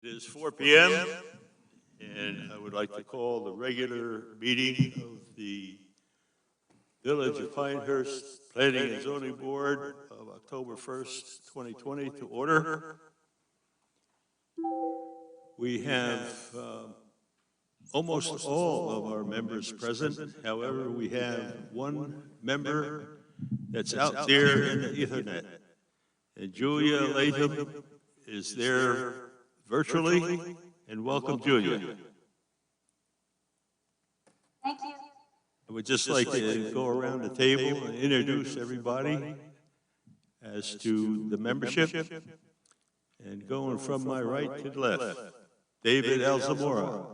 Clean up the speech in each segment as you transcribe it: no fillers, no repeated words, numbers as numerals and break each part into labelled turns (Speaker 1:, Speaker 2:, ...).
Speaker 1: It is 4 p.m. and I would like to call the regular meeting of the Village of Pinehurst Planning and Zoning Board of October 1st, 2020 to order. We have almost all of our members present. However, we have one member that's out there in the Ethernet. And Julia Latham is there virtually, and welcome, Julia.
Speaker 2: Thank you.
Speaker 1: I would just like to go around the table and introduce everybody as to the membership. And going from my right to the left, David Alzamora,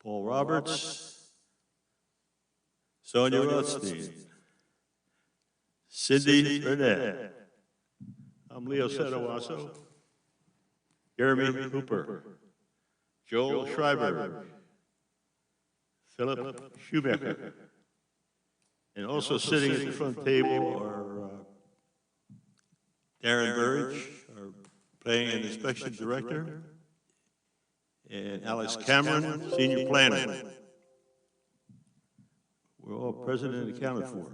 Speaker 1: Paul Roberts, Sonia Rothstein, Cindy Burnett, I'm Leo Setawaso, Jeremy Hooper, Joel Schreiber, Philip Schumacher, and also sitting at the front table are Darren Burridge, our Planning and Inspection Director, and Alex Cameron, Senior Planner. We're all present and accounted for.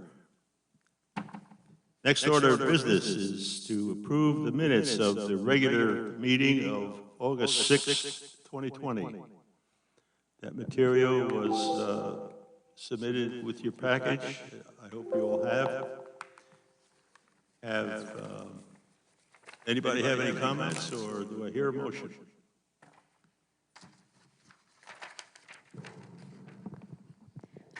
Speaker 1: Next order of business is to approve the minutes of the regular meeting of August 6, 2020. That material was submitted with your package. I hope you all have. Anybody have any comments, or do I hear a motion?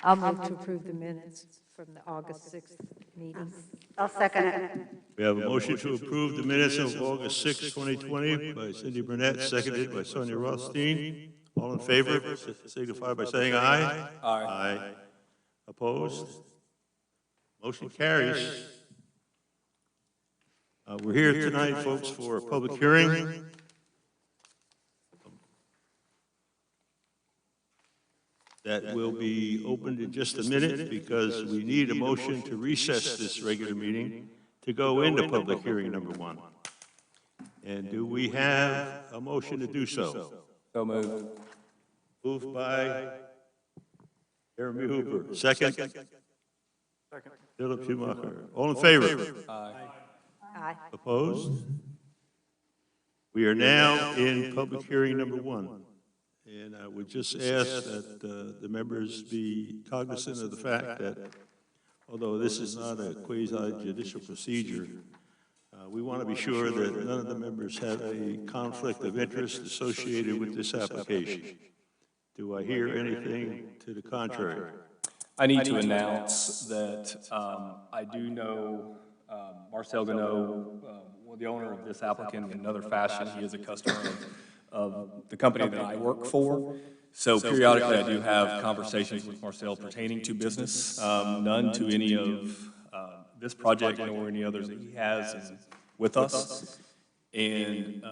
Speaker 3: I'll move to approve the minutes from the August 6th meeting.
Speaker 2: I'll second it.
Speaker 1: We have a motion to approve the minutes of August 6, 2020 by Cindy Burnett, seconded by Sonia Rothstein. All in favor, signify by saying aye.
Speaker 4: Aye.
Speaker 1: Aye. Opposed? Motion carries. We're here tonight, folks, for a public hearing. That will be opened in just a minute because we need a motion to recess this regular meeting to go into public hearing number 1. And do we have a motion to do so?
Speaker 4: So moved.
Speaker 1: Moved by Jeremy Hooper. Second? Second. Philip Schumacher. All in favor?
Speaker 4: Aye.
Speaker 3: Aye.
Speaker 1: Opposed? We are now in public hearing number 1. And I would just ask that the members be cognizant of the fact that although this is not a quasi-judicial procedure, we want to be sure that none of the members have a conflict of interest associated with this application. Do I hear anything to the contrary?
Speaker 4: I need to announce that I do know Marcel Gano, the owner of this applicant, in another fashion. He is a customer of the company that I work for. So periodically I do have conversations with Marcel pertaining to business, none to any of this project nor any others that he has with us. And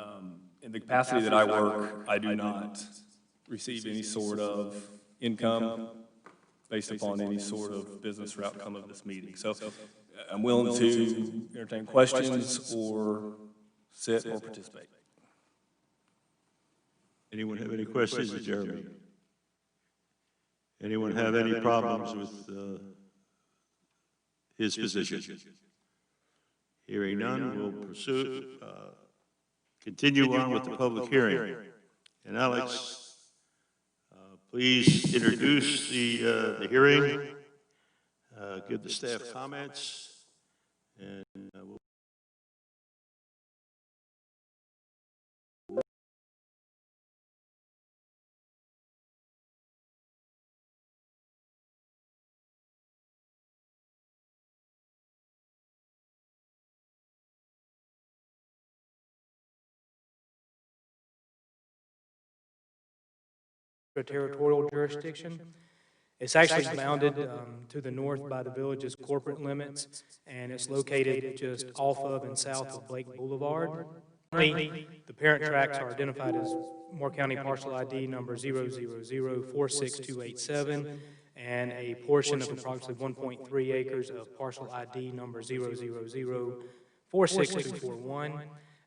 Speaker 4: in the capacity that I work, I do not receive any sort of income based upon any sort of business or outcome of this meeting. So I'm willing to entertain questions or sit or participate.
Speaker 1: Anyone have any questions of Jeremy? Anyone have any problems with his position? Hearing none, we'll pursue, continue on with the public hearing. And Alex, please introduce the hearing, give the staff comments, and we'll
Speaker 5: territorial jurisdiction. It's actually bounded to the north by the village's corporate limits, and it's located just off of and south of Blake Boulevard. The parent tracts are identified as Moore County Parcel ID number 000-46287, and a portion of approximately 1.3 acres of Parcel ID number 000-46241,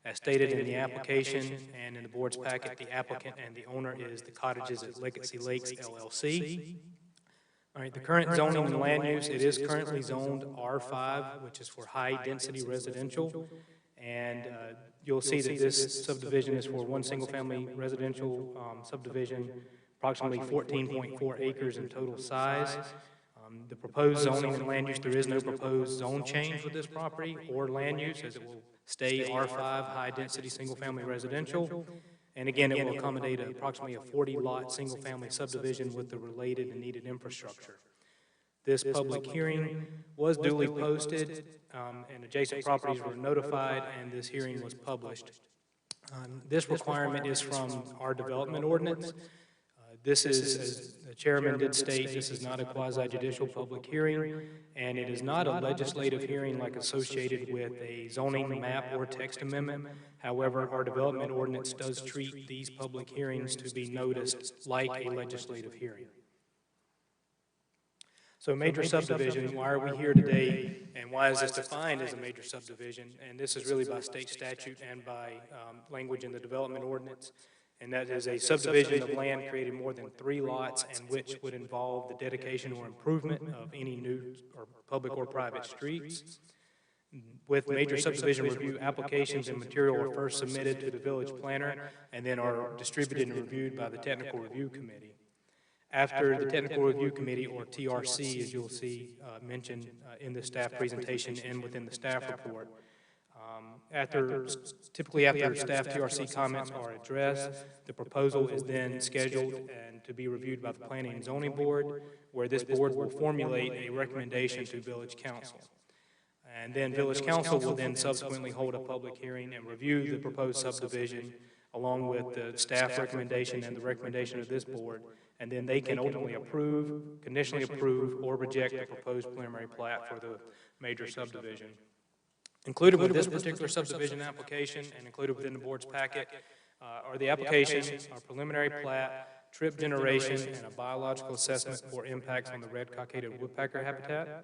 Speaker 5: As stated in the application and in the board's packet, the applicant and the owner is the Cottages at Legacy Lakes LLC. All right, the current zoning and land use, it is currently zoned R5, which is for high-density residential. And you'll see that this subdivision is for one single-family residential subdivision, approximately 14.4 acres in total size. The proposed zoning and land use, there is no proposed zone change with this property or land use, as it will stay R5, high-density single-family residential. And again, it will accommodate approximately a 40-lot single-family subdivision with the related and needed infrastructure. This public hearing was duly posted, and adjacent properties were notified, and this hearing was published. This requirement is from our development ordinance. This is, as the chairman did state, this is not a quasi-judicial public hearing, and it is not a legislative hearing like associated with a zoning map or text amendment. However, our development ordinance does treat these public hearings to be noticed like a legislative hearing. So major subdivision, why are we here today, and why is this defined as a major subdivision? And this is really by state statute and by language in the development ordinance. And that is a subdivision of land created more than 3 lots and which would involve the dedication or improvement of any new or public or private streets. With major subdivision review, applications and material are first submitted to the village planner and then are distributed and reviewed by the technical review committee. After the technical review committee, or TRC, as you'll see mentioned in the staff presentation and within the staff report, typically after staff TRC comments are addressed, the proposal is then scheduled and to be reviewed by the Planning and Zoning Board, where this board will formulate a recommendation to Village Council. And then Village Council will then subsequently hold a public hearing and review the proposed subdivision along with the staff recommendation and the recommendation of this board, and then they can ultimately approve, conditionally approve, or reject the proposed preliminary plat for the major subdivision. Included with this particular subdivision application and included within the board's packet are the application, our preliminary plat, trip generation, and a biological assessment for impacts on the red cockaded woodpecker habitat.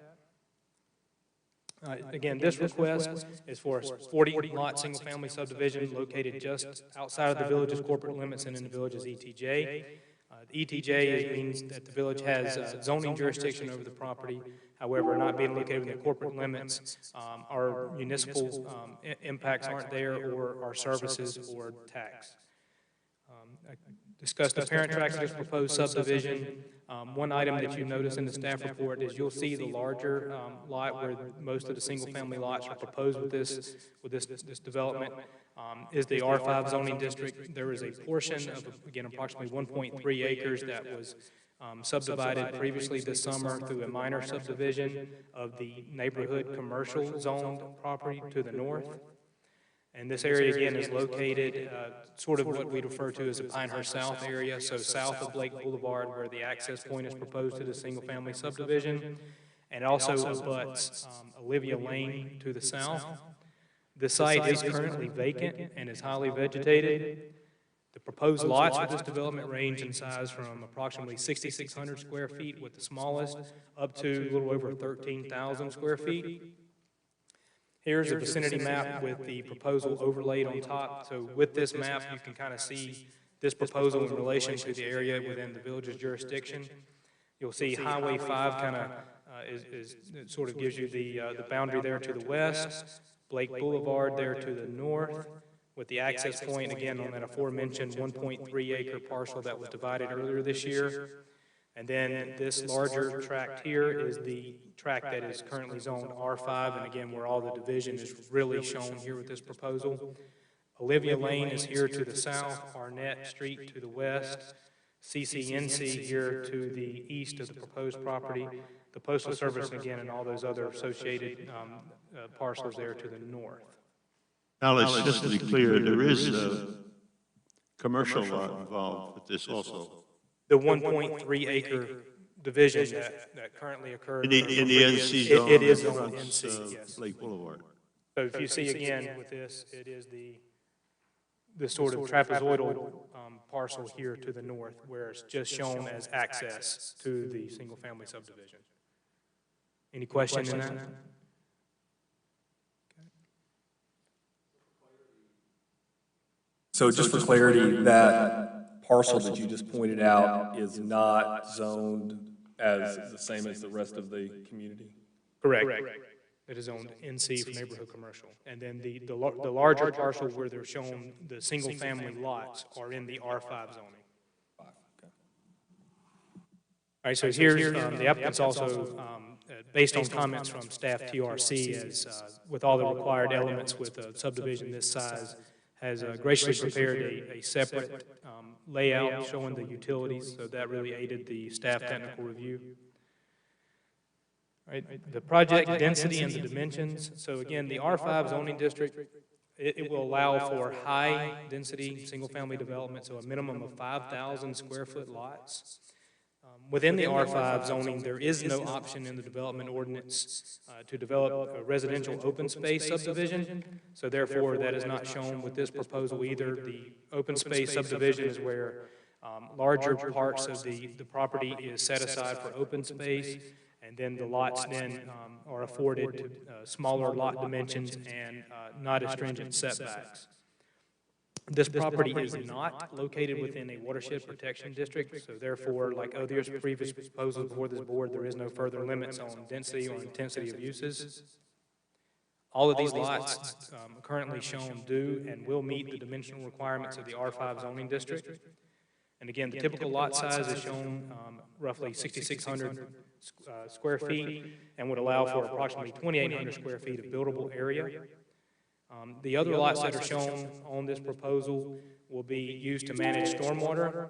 Speaker 5: Again, this request is for a 40-lot single-family subdivision located just outside of the village's corporate limits and in the village's ETJ. The ETJ means that the village has zoning jurisdiction over the property. However, not being located within the corporate limits, our municipal impacts aren't there, or our services or tax. I discussed the parent tracts of this proposed subdivision. One item that you notice in the staff report is you'll see the larger lot where most of the single-family lots are proposed with this development is the R5 zoning district. There is a portion of, again, approximately 1.3 acres that was subdivided previously this summer through a minor subdivision of the neighborhood commercial zoned property to the north. And this area, again, is located sort of what we refer to as the Pinehurst South area, so south of Blake Boulevard, where the access point is proposed to the single-family subdivision, and also abuts Olivia Lane to the south. The site is currently vacant and is highly vegetated. The proposed lots for this development range in size from approximately 6,600 square feet with the smallest up to a little over 13,000 square feet. Here's a vicinity map with the proposal overlaid on top. So with this map, you can kind of see this proposal in relation to the area within the village's jurisdiction. You'll see Highway 5 kind of it sort of gives you the boundary there to the west, Blake Boulevard there to the north, with the access point, again, on that aforementioned 1.3 acre parcel that was divided earlier this year. And then this larger tract here is the tract that is currently zoned R5, and again, where all the division is really shown here with this proposal. Olivia Lane is here to the south, Arnett Street to the west, CCNC here to the east of the proposed property, the Postal Service, again, and all those other associated parcels there to the north.
Speaker 1: Alex, just to be clear, there is a commercial lot involved with this also.
Speaker 5: The 1.3 acre division that currently occurs.
Speaker 1: In the NC zone.
Speaker 5: It is on NC, yes.
Speaker 1: Lake Boulevard.
Speaker 5: So if you see again with this, it is the sort of trapezoidal parcel here to the north, where it's just shown as access to the single-family subdivision. Any question in that?
Speaker 4: So just for clarity, that parcel that you just pointed out is not zoned as the same as the rest of the community?
Speaker 5: Correct. It is owned NC for neighborhood commercial. And then the larger parcel where they're shown the single-family lots are in the R5 zoning. All right, so here's, the applicant's also, based on comments from staff TRC, as with all the required elements with a subdivision this size, has graciously prepared a separate layout showing the utilities, so that really aided the staff technical review. All right, the project density and the dimensions. So again, the R5 zoning district, it will allow for high-density, single-family development, so a minimum of 5,000 square foot lots. Within the R5 zoning, there is no option in the development ordinance to develop a residential open space subdivision, so therefore that is not shown with this proposal either. The open space subdivision is where larger parts of the property is set aside for open space, and then the lots then are afforded to smaller lot dimensions and not as stringent setbacks. This property is not located within a watershed protection district, so therefore, like other previous proposals before this board, there is no further limits on density or intensity of uses. All of these lots currently shown do and will meet the dimensional requirements of the R5 zoning district. And again, the typical lot size is shown roughly 6,600 square feet and would allow for approximately 2,800 square feet of buildable area. The other lots that are shown on this proposal will be used to manage stormwater.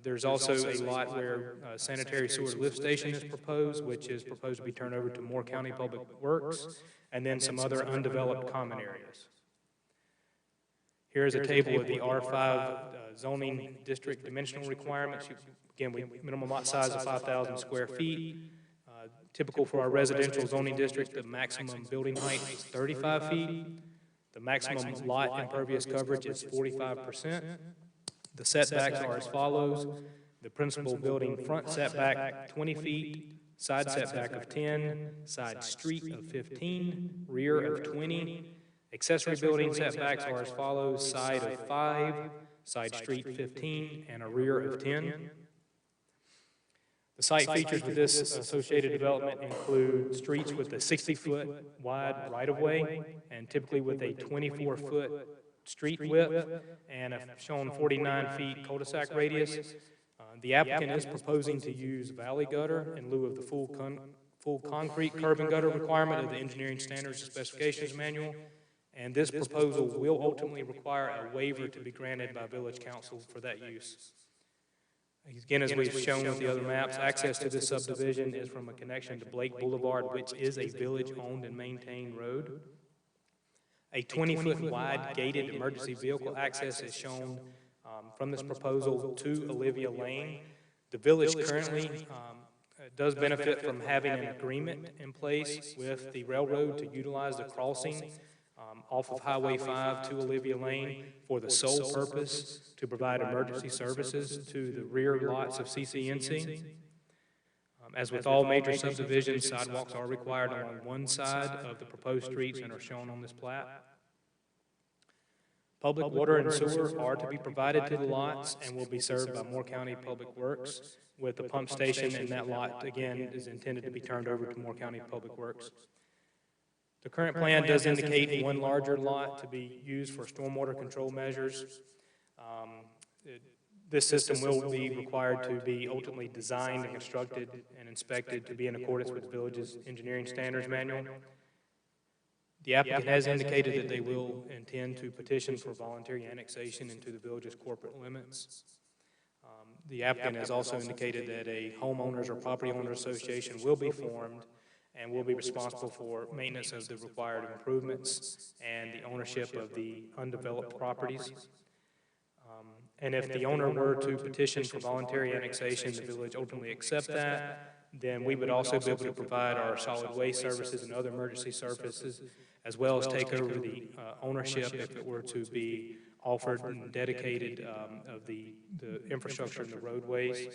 Speaker 5: There's also a lot where sanitary sewer lift station is proposed, which is proposed to be turned over to Moore County Public Works, and then some other undeveloped common areas. Here is a table of the R5 zoning district dimensional requirements. Again, minimum lot size of 5,000 square feet. Typical for our residential zoning district, the maximum building height is 35 feet. The maximum lot impervious coverage is 45%. The setbacks are as follows. The principal building front setback 20 feet, side setback of 10, side street of 15, rear of 20. Accessory building setbacks are as follows: side of 5, side street 15, and a rear of 10. The site features with this associated development include streets with a 60-foot wide right-of-way, and typically with a 24-foot street width, and a shown 49 feet cul-de-sac radius. The applicant is proposing to use valley gutter in lieu of the full concrete curb and gutter requirement of the Engineering Standards and Specifications Manual, and this proposal will ultimately require a waiver to be granted by Village Council for that use. Again, as we've shown with the other maps, access to this subdivision is from a connection to Blake Boulevard, which is a village-owned and maintained road. A 20-foot wide gated emergency vehicle access is shown from this proposal to Olivia Lane. The village currently does benefit from having an agreement in place with the railroad to utilize the crossing off of Highway 5 to Olivia Lane for the sole purpose to provide emergency services to the rear lots of CCNC. As with all major subdivisions, sidewalks are required along one side of the proposed streets and are shown on this plat. Public water and sewer are to be provided to the lots and will be served by Moore County Public Works, with the pump station in that lot, again, is intended to be turned over to Moore County Public Works. The current plan does indicate one larger lot to be used for stormwater control measures. This system will be required to be ultimately designed and constructed and inspected to be in accordance with the village's engineering standards manual. The applicant has indicated that they will intend to petition for voluntary annexation into the village's corporate limits. The applicant has also indicated that a homeowners or property owner association will be formed and will be responsible for maintenance of the required improvements and the ownership of the undeveloped properties. And if the owner were to petition for voluntary annexation, the village ultimately accept that, then we would also be able to provide our solid waste services and other emergency services, as well as take over the ownership if it were to be offered and dedicated of the infrastructure and the roadways.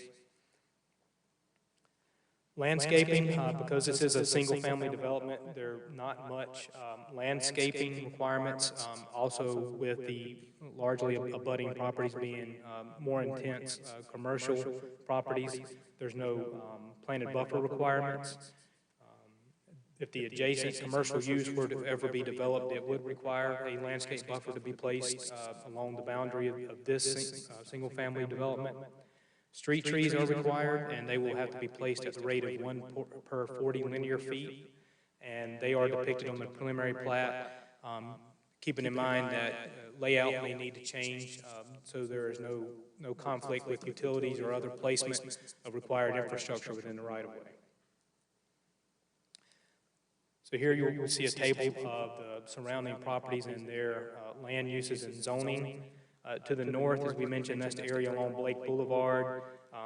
Speaker 5: Landscaping, because this is a single-family development, there are not much landscaping requirements. Also, with the largely abutting properties being more intense commercial properties, there's no planted buffer requirements. If the adjacent commercial use were to ever be developed, it would require a landscape buffer to be placed along the boundary of this single-family development. Street trees are required, and they will have to be placed at the rate of 1 per 40 linear feet, and they are depicted on the preliminary plat, keeping in mind that layout may need to change, so there is no conflict with utilities or other placement of required infrastructure within the right-of-way. So here you'll see a table of the surrounding properties and their land uses and zoning. To the north, as we mentioned, that's the area along Blake Boulevard.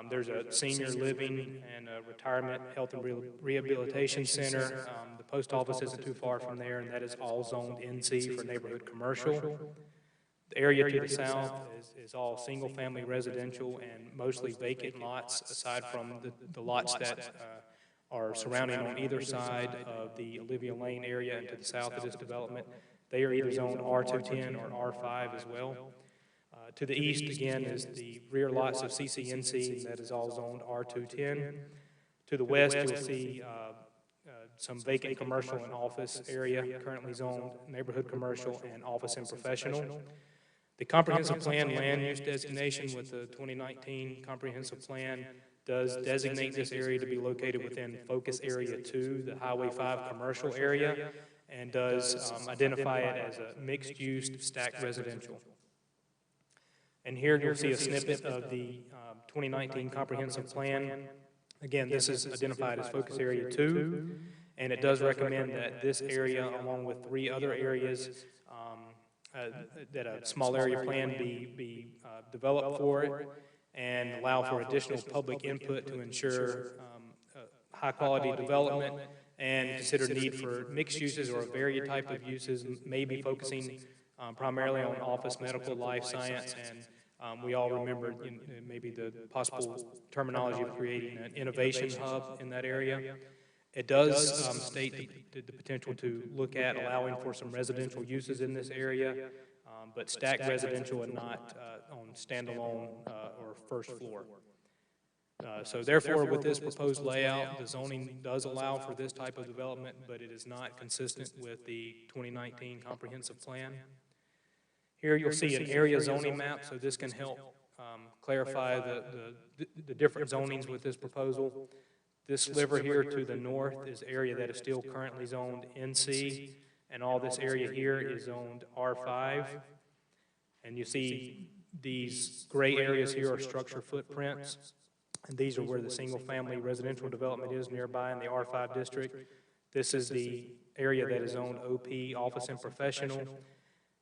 Speaker 5: There's a senior living and a retirement health and rehabilitation center. The post office isn't too far from there, and that is all zoned NC for neighborhood commercial. The area to the south is all single-family residential and mostly vacant lots, aside from the lots that are surrounding on either side of the Olivia Lane area and to the south of this development. They are either zoned R210 or R5 as well. To the east, again, is the rear lots of CCNC, and that is all zoned R210. To the west, you'll see some vacant commercial and office area, currently zoned neighborhood commercial and office and professional. The comprehensive plan land use designation with the 2019 comprehensive plan does designate this area to be located within Focus Area 2, the Highway 5 commercial area, and does identify it as a mixed-use stacked residential. And here you'll see a snippet of the 2019 comprehensive plan. Again, this is identified as Focus Area 2, and it does recommend that this area, along with 3 other areas, that a small area plan be developed for it, and allow for additional public input to ensure high-quality development, and consider need for mixed uses or a varied type of uses, maybe focusing primarily on office, medical, life science, and we all remember maybe the possible terminology of creating an innovation hub in that area. It does state the potential to look at allowing for some residential uses in this area, but stacked residential and not on standalone or first floor. So therefore, with this proposed layout, the zoning does allow for this type of development, but it is not consistent with the 2019 comprehensive plan. Here you'll see an area zoning map, so this can help clarify the different zonings with this proposal. This sliver here to the north is area that is still currently zoned NC, and all this area here is zoned R5. And you see these gray areas here are structure footprints, and these are where the single-family residential development is nearby in the R5 district. This is the area that is zoned OP, office and professional.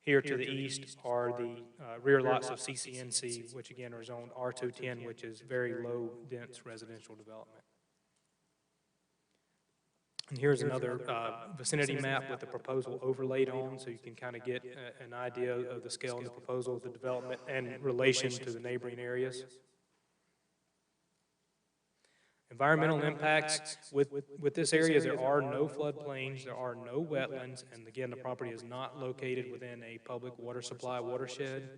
Speaker 5: Here to the east are the rear lots of CCNC, which again are zoned R210, which is very low dense residential development. And here's another vicinity map with the proposal overlaid on, so you can kind of get an idea of the scale of the proposal, the development, and relation to the neighboring areas. Environmental impacts, with this area, there are no floodplains, there are no wetlands, and again, the property is not located within a public water supply watershed.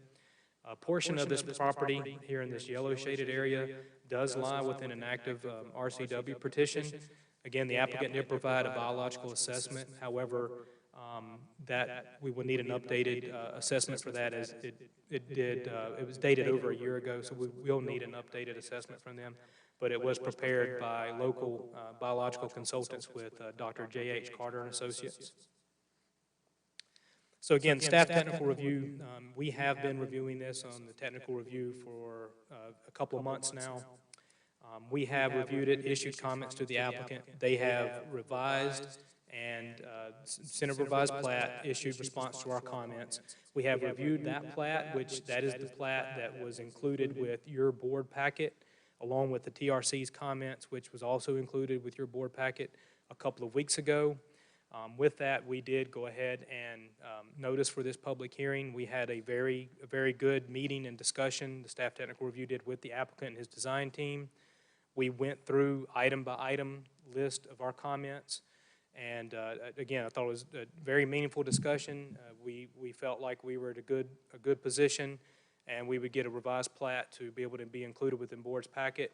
Speaker 5: A portion of this property here in this yellow shaded area does lie within an active RCW petition. Again, the applicant did provide a biological assessment. However, that we would need an updated assessment for that, as it was dated over a year ago, so we will need an updated assessment from them. But it was prepared by local biological consultants with Dr. J.H. Carter and Associates. So again, staff technical review, we have been reviewing this on the technical review for a couple of months now. We have reviewed it, issued comments to the applicant. They have revised and sent a revised plat, issued response to our comments. We have reviewed that plat, which that is the plat that was included with your board packet, along with the TRC's comments, which was also included with your board packet a couple of weeks ago. With that, we did go ahead and notice for this public hearing. We had a very good meeting and discussion the staff technical review did with the applicant and his design team. We went through item by item list of our comments, and again, I thought it was a very meaningful discussion. We felt like we were at a good position, and we would get a revised plat to be able to be included within board's packet.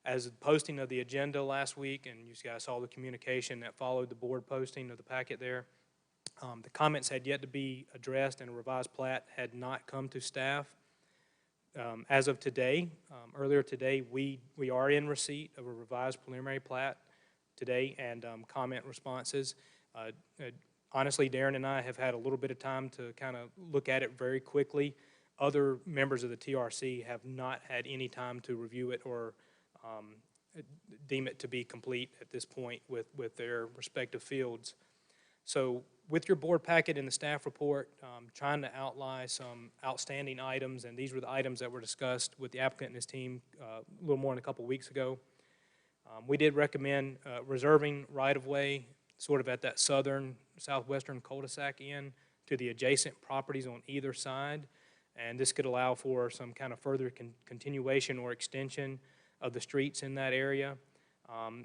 Speaker 5: As the posting of the agenda last week, and you guys saw the communication that followed the board posting of the packet there, the comments had yet to be addressed, and a revised plat had not come to staff. As of today, earlier today, we are in receipt of a revised preliminary plat today and comment responses. Honestly, Darren and I have had a little bit of time to kind of look at it very quickly. Other members of the TRC have not had any time to review it or deem it to be complete at this point with their respective fields. So with your board packet and the staff report, trying to outline some outstanding items, and these were the items that were discussed with the applicant and his team a little more than a couple weeks ago. We did recommend reserving right-of-way sort of at that southwestern cul-de-sac end to the adjacent properties on either side, and this could allow for some kind of further continuation or extension of the streets in that area.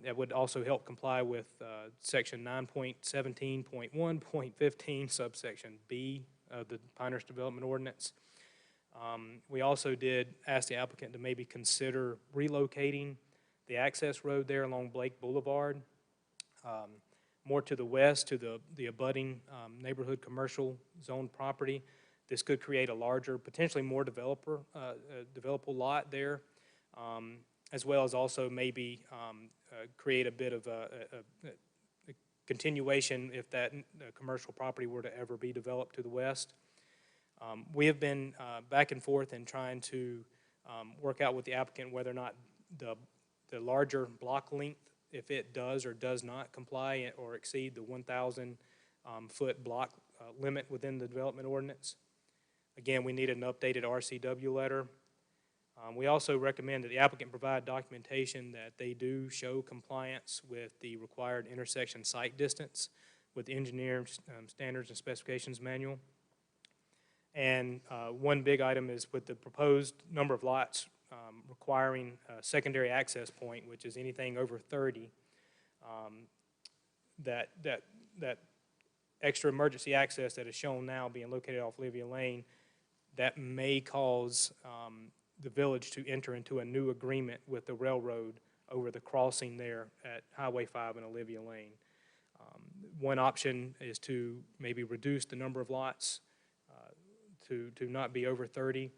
Speaker 5: That would also help comply with section 9.17.1.15 subsection B of the Pinehurst Development Ordinance. We also did ask the applicant to maybe consider relocating the access road there along Blake Boulevard more to the west to the abutting neighborhood commercial zone property. This could create a larger, potentially more developable lot there, as well as also maybe create a bit of a continuation if that commercial property were to ever be developed to the west. We have been back and forth in trying to work out with the applicant whether or not the larger block length, if it does or does not comply or exceed the 1,000 foot block limit within the development ordinance. Again, we needed an updated RCW letter. We also recommend that the applicant provide documentation that they do show compliance with the required intersection site distance with the engineering standards and specifications manual. And one big item is with the proposed number of lots requiring a secondary access point, which is anything over 30, that extra emergency access that is shown now being located off Olivia Lane, that may cause the village to enter into a new agreement with the railroad over the crossing there at Highway 5 and Olivia Lane. One option is to maybe reduce the number of lots to not be over 30,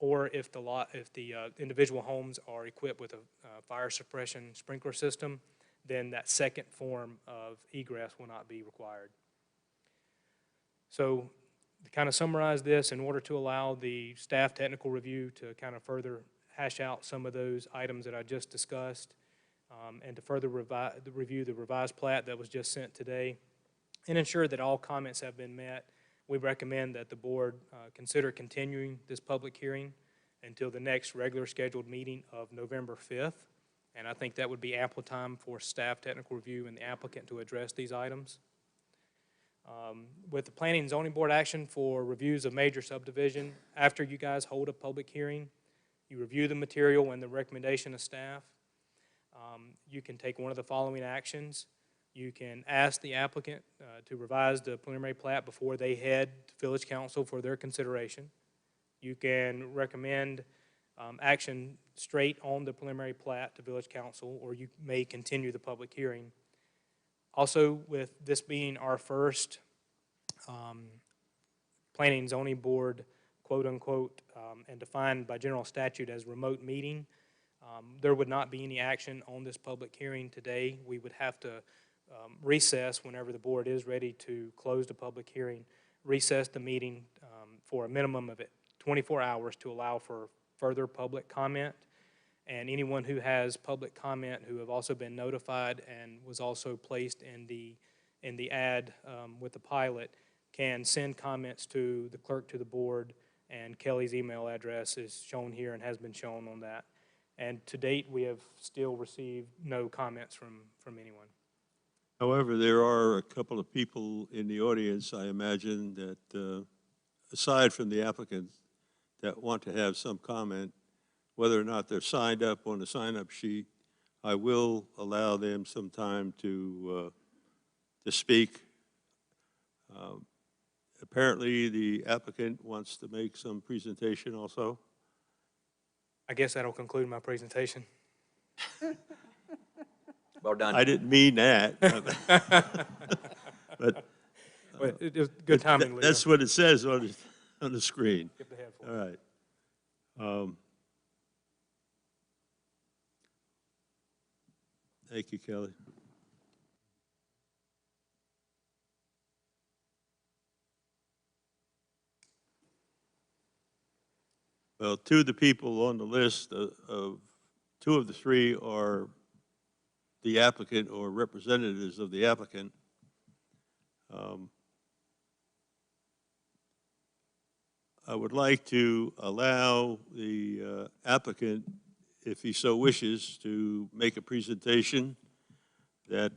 Speaker 5: or if the individual homes are equipped with a fire suppression sprinkler system, then that second form of egress will not be required. So to kind of summarize this, in order to allow the staff technical review to kind of further hash out some of those items that I just discussed, and to further review the revised plat that was just sent today, and ensure that all comments have been met, we recommend that the board consider continuing this public hearing until the next regular scheduled meeting of November 5th. And I think that would be ample time for staff technical review and the applicant to address these items. With the Planning and Zoning Board action for reviews of major subdivision, after you guys hold a public hearing, you review the material and the recommendation of staff. You can take one of the following actions. You can ask the applicant to revise the preliminary plat before they head to Village Council for their consideration. You can recommend action straight on the preliminary plat to Village Council, or you may continue the public hearing. Also, with this being our first Planning and Zoning Board, quote unquote, and defined by general statute as remote meeting, there would not be any action on this public hearing today. We would have to recess whenever the board is ready to close the public hearing, recess the meeting for a minimum of 24 hours to allow for further public comment. And anyone who has public comment who have also been notified and was also placed in the ad with the pilot can send comments to the clerk to the board, and Kelly's email address is shown here and has been shown on that. And to date, we have still received no comments from anyone.
Speaker 1: However, there are a couple of people in the audience, I imagine, that aside from the applicant, that want to have some comment, whether or not they're signed up on the sign-up sheet I will allow them some time to speak. Apparently, the applicant wants to make some presentation also.
Speaker 5: I guess that'll conclude my presentation.
Speaker 6: Well done.
Speaker 1: I didn't mean that. But
Speaker 5: But it was good timing, Leo.
Speaker 1: that's what it says on the screen.
Speaker 5: Skip ahead for
Speaker 1: All
Speaker 5: me.
Speaker 1: right. Thank you, Kelly. Well, two of the people on the list of two of the three are the applicant or representatives of the applicant. I would like to allow the applicant, if he so wishes, to make a presentation that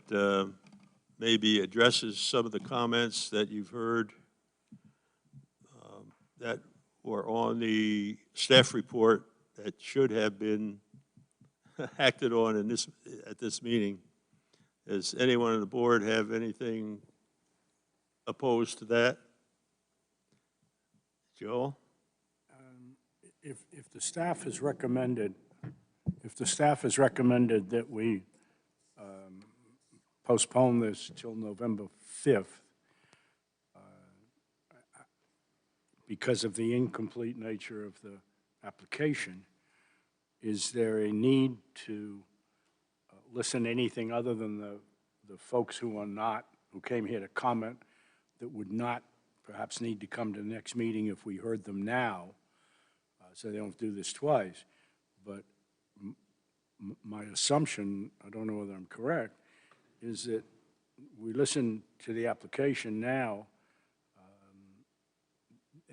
Speaker 1: maybe addresses some of the comments that you've heard that were on the staff report that should have been acted on at this meeting. Does anyone on the board have anything opposed to that? Joel?
Speaker 7: If the staff has recommended, that we postpone this till November 5th, because of the incomplete nature of the application, is there a need to listen to anything other than the folks who came here to comment, that would not perhaps need to come to the next meeting if we heard them now, so they don't do this twice? But my assumption, I don't know whether I'm correct, is that we listen to the application now,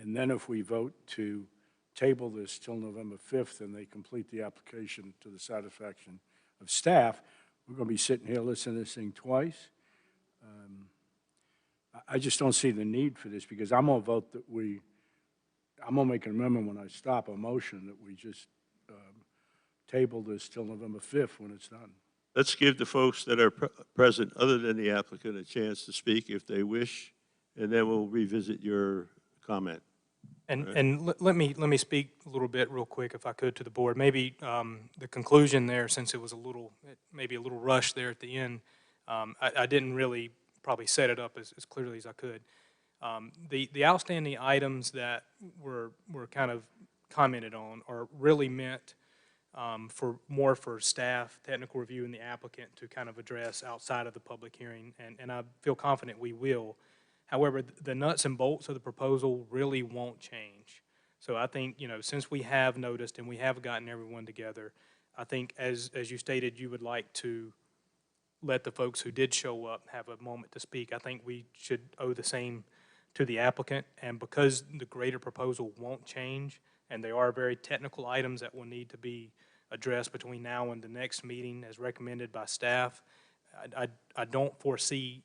Speaker 7: and then if we vote to table this till November 5th and they complete the application to the satisfaction of staff, we're going to be sitting here listening to this thing twice. I just don't see the need for this, because I'm going to vote that I'm going to make an amendment when I stop, a motion that we just table this till November 5th when it's done.
Speaker 1: Let's give the folks that are present, other than the applicant, a chance to speak if they wish, and then we'll revisit your comment.
Speaker 5: And let me speak a little bit real quick, if I could, to the board. Maybe the conclusion there, since it was maybe a little rushed there at the end, I didn't really probably set it up as clearly as I could. The outstanding items that were kind of commented on are really meant for staff, technical review, and the applicant to kind of address outside of the public hearing, and I feel confident we will. However, the nuts and bolts of the proposal really won't change. So I think, since we have noticed and we have gotten everyone together, I think as you stated, you would like to let the folks who did show up have a moment to speak. I think we should owe the same to the applicant, and because the greater proposal won't change, and there are very technical items that will need to be addressed between now and the next meeting as recommended by staff, I don't foresee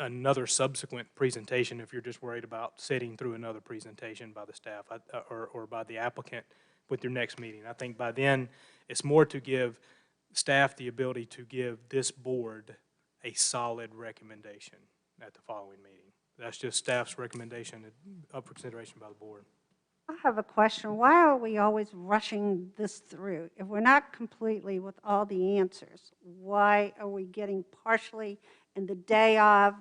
Speaker 5: another subsequent presentation if you're just worried about sitting through another presentation by the staff or by the applicant with your next meeting. I think by then it's more to give staff the ability to give this board a solid recommendation at the following meeting. That's just staff's recommendation up for consideration by the board.
Speaker 2: I have a question. Why are we always rushing this through? If we're not completely with all the answers, why are we getting partially in the day of?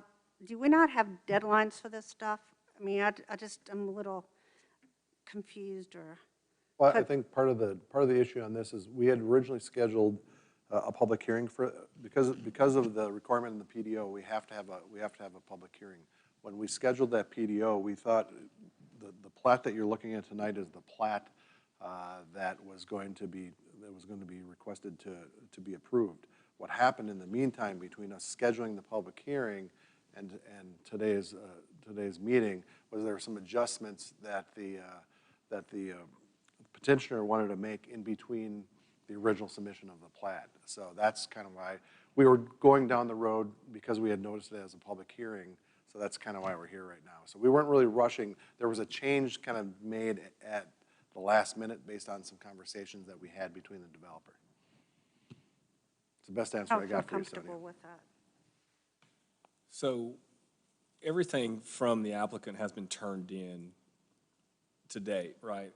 Speaker 2: Do we not have deadlines for this stuff? I mean, I'm a little confused.
Speaker 8: Well, I think part of the issue on this is we had originally scheduled a public hearing because of the requirement in the PDO. We have to have a public hearing. When we scheduled that PDO, we thought the plat that you're looking at tonight is the plat that was going to be requested to be approved. What happened in the meantime between us scheduling the public hearing and today's meeting was there were some adjustments that the petitioner wanted to make in between the original submission of the plat. So that's kind of why we were going down the road, because we had noticed it as a public hearing. So that's kind of why we're here right now. So we weren't really rushing. There was a change kind of made at the last minute based on some conversations that we had between the developer. It's the best answer
Speaker 2: I
Speaker 8: I
Speaker 2: feel
Speaker 8: got for you, Sonia.
Speaker 2: comfortable with that.
Speaker 4: So everything from the applicant has been turned in to date, right?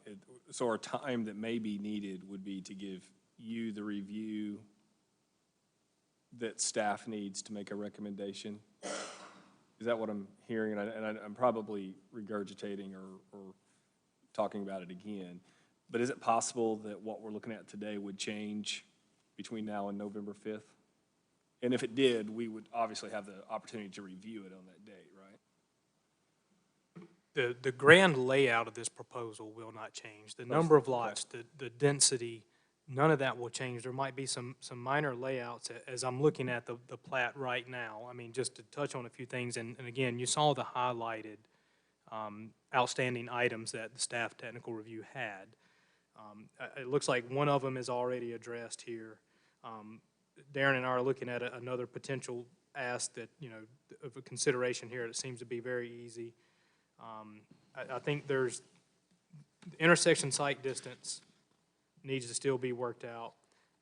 Speaker 4: So our time that may be needed would be to give you the review that staff needs to make a recommendation? Is that what I'm hearing? And I'm probably regurgitating or talking about it again. But is it possible that what we're looking at today would change between now and November 5th? And if it did, we would obviously have the opportunity to review it on that date, right?
Speaker 5: The grand layout of this proposal will not change. The number of lots, the density, none of that will change. There might be some minor layouts as I'm looking at the plat right now. I mean, just to touch on a few things, and again, you saw the highlighted outstanding items that the staff technical review had. It looks like one of them is already addressed here. Darren and I are looking at another potential ask that, you know, of a consideration here. It seems to be very easy. I think there's intersection site distance needs to still be worked out,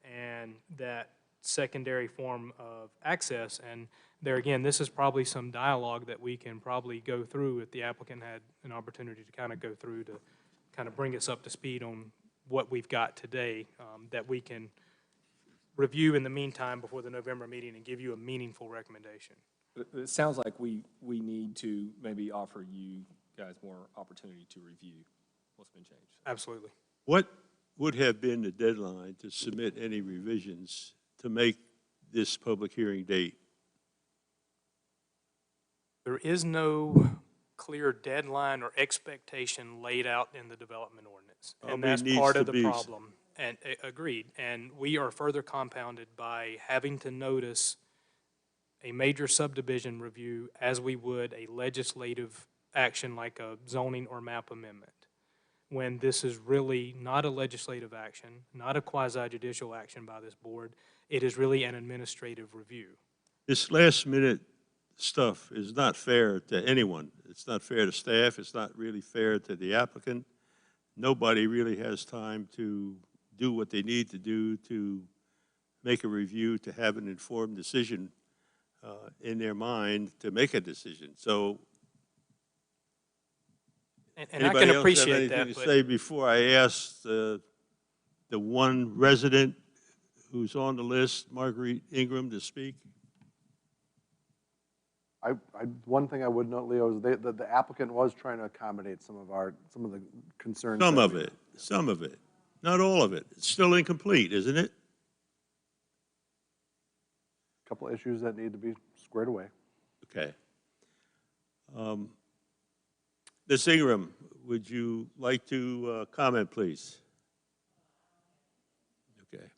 Speaker 5: and that secondary form of access. And there again, this is probably some dialogue that we can probably go through if the applicant had an opportunity to kind of go through to kind of bring us up to speed on what we've got today, that we can review in the meantime before the November meeting and give you a meaningful recommendation.
Speaker 4: It sounds like we need to maybe offer you guys more opportunity to review what's been changed.
Speaker 5: Absolutely.
Speaker 1: What would have been the deadline to submit any revisions to make this public hearing date?
Speaker 5: There is no clear deadline or expectation laid out in the development ordinance. And
Speaker 1: Probably
Speaker 5: that's
Speaker 1: needs
Speaker 5: part
Speaker 1: to
Speaker 5: of the
Speaker 1: be.
Speaker 5: problem. And agreed. And we are further compounded by having to notice a major subdivision review as we would a legislative action like a zoning or map amendment, when this is really not a legislative action, not a quasi-judicial action by this board. It is really an administrative review.
Speaker 1: This last minute stuff is not fair to anyone. It's not fair to staff. It's not really fair to the applicant. Nobody really has time to do what they need to do to make a review, to have an informed decision in their mind to make a decision. So
Speaker 5: And I can appreciate
Speaker 1: anybody else have
Speaker 5: that,
Speaker 1: anything to
Speaker 5: but
Speaker 1: say before I ask the one resident who's on the list, Marguerite Ingram, to speak?
Speaker 8: One thing I would note, Leo, is the applicant was trying to accommodate some of the concerns.
Speaker 1: Some
Speaker 8: that
Speaker 1: of
Speaker 8: we-
Speaker 1: it, some of it, not all of it. It's still incomplete, isn't it?
Speaker 8: Couple issues that need to be squared away.
Speaker 1: Okay. Ms. Ingram, would you like to comment, please? Okay.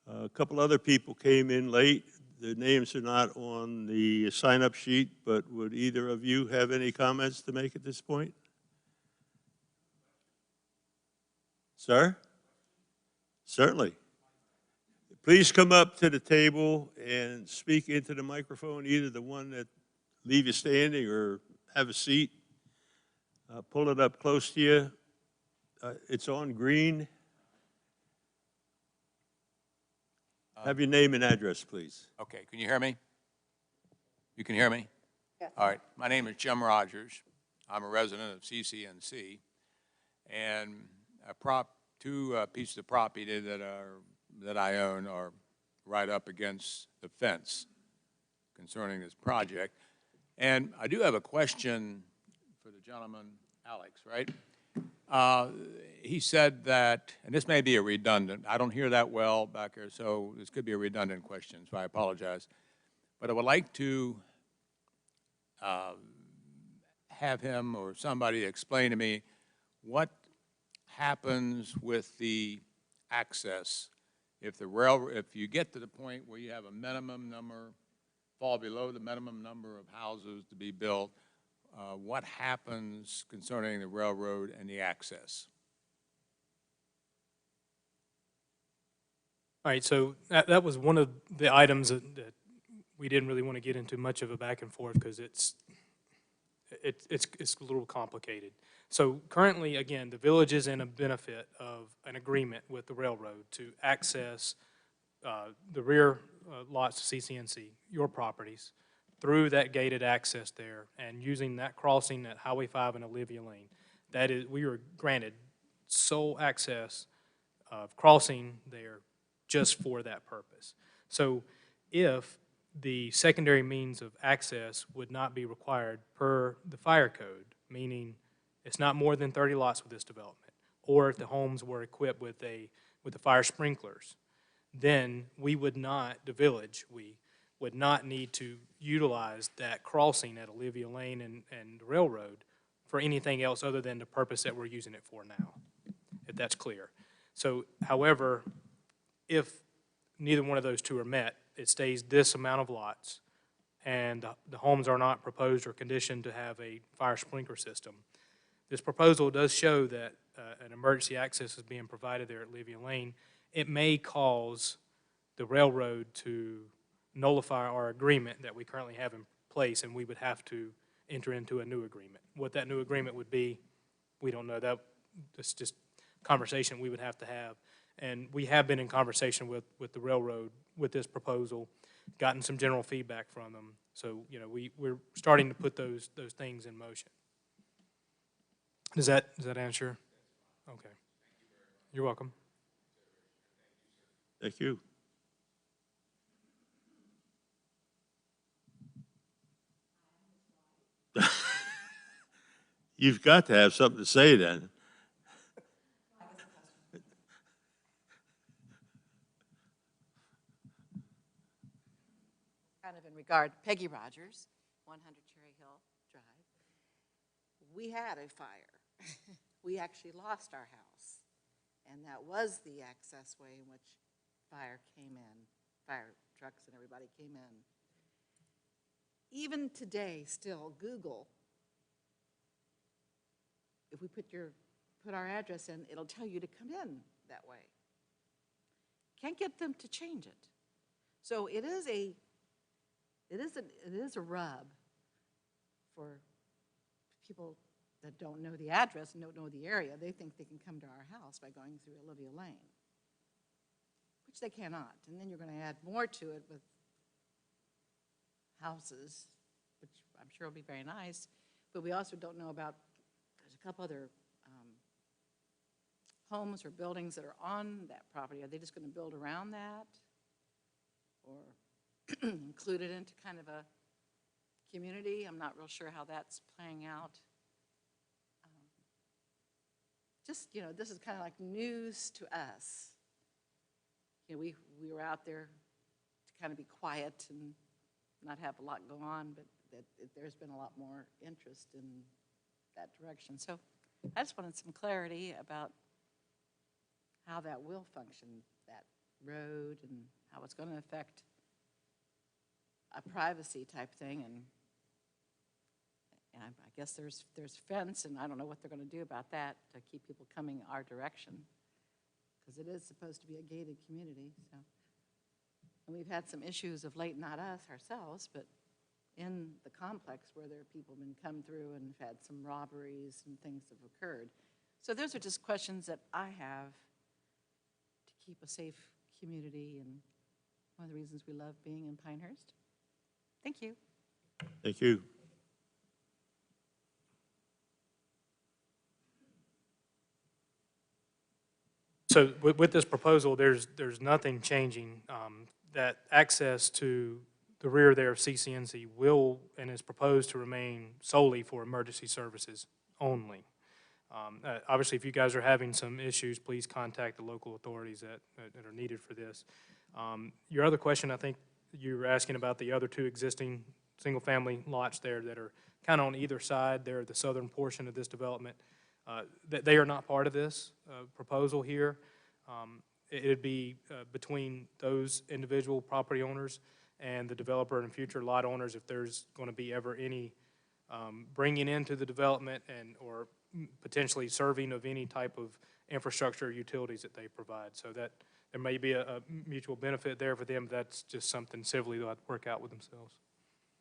Speaker 1: A couple other people came in late. Their names are not on the sign-up sheet, but would either of you have any comments to make at this point? Sir? Certainly. Please come up to the table and speak into the microphone, either the one that leave you standing or have a seat. Pull it up close to you. It's on green. Have your name and address, please.
Speaker 6: Okay, can you hear me? You can hear me?
Speaker 2: Yes.
Speaker 6: All right, my name is Jim Rogers. I'm a resident of CCNC, and two pieces of property that I own are right up against the fence concerning this project. And I do have a question for the gentleman, Alex, right? He said that, and this may be a redundant, I don't hear that well back here, so this could be a redundant question, so I apologize. But I would like to have him or somebody explain to me what happens with the access if you get to the point where you have a minimum number, fall below the minimum number of houses to be built, what happens concerning the railroad and the access?
Speaker 5: all right, so that was one of the items that we didn't really want to get into much of a back and forth because it's it's a little complicated. So currently, again, the village is in a benefit of an agreement with the railroad to access the rear lots of CCNC, your properties, through that gated access there, and using that crossing at Highway 5 and Olivia Lane. That is, we are granted sole access of crossing there just for that purpose. So if the secondary means of access would not be required per the fire code, meaning it's not more than 30 lots with this development, or if the homes were equipped with the fire sprinklers, then we would not, the village, we would not need to utilize that crossing at Olivia Lane and the railroad for anything else other than the purpose that we're using it for now, if that's clear. So, however, if neither one of those two are met, it stays this amount of lots, and the homes are not proposed or conditioned to have a fire sprinkler system. This proposal does show that an emergency access is being provided there at Olivia Lane. It may cause the railroad to nullify our agreement that we currently have in place, and we would have to enter into a new agreement. What that new agreement would be, we don't know. That's just conversation we would have to have. And we have been in conversation with the railroad with this proposal, gotten some general feedback from them. So, you know, we're starting to put those things in motion. Does that answer? Okay. You're welcome.
Speaker 1: Thank you. You've got to have something to say then.
Speaker 9: Kind of in regard, Peggy Rogers, 100 Cherry Hill Drive. We had a fire. We actually lost our house, and that was the access way in which fire came in, fire trucks and everybody came in. Even today, still, Google, if we put our address in, it'll tell you to come in that way. Can't get them to change it. So it is a rub for people that don't know the address and don't know the area. They think they can come to our house by going through Olivia Lane, which they cannot. And then you're going to add more to it with houses, which I'm sure will be very nice. But we also don't know about, there's a couple other homes or buildings that are on that property. Are they just going to build around that? Or include it into kind of a community? I'm not real sure how that's playing out. Just, you know, this is kind of like news to us. You know, we were out there to kind of be quiet and not have a lot go on, but there's been a lot more interest in that direction. So I just wanted some clarity about how that will function, that road, and how it's going to affect a privacy type thing. And I guess there's fence, and I don't know what they're going to do about that to keep people coming our direction, because it is supposed to be a gated community. So, and we've had some issues of late, not us ourselves, but in the complex where there are people who've been come through and have had some robberies and things have occurred. So those are just questions that I have to keep a safe community, and one of the reasons we love being in Pinehurst. Thank you.
Speaker 1: Thank you.
Speaker 5: So with this proposal, there's nothing changing. That access to the rear there of CCNC will and is proposed to remain solely for emergency services only. Obviously, if you guys are having some issues, please contact the local authorities that are needed for this. Your other question, I think you were asking about the other two existing single-family lots there that are kind of on either side. They're the southern portion of this development. They are not part of this proposal here. It'd be between those individual property owners and the developer and future lot owners if there's going to be ever any bringing into the development or potentially serving of any type of infrastructure or utilities that they provide. So that there may be a mutual benefit there for them. That's just something civilly they'll have to work out with themselves.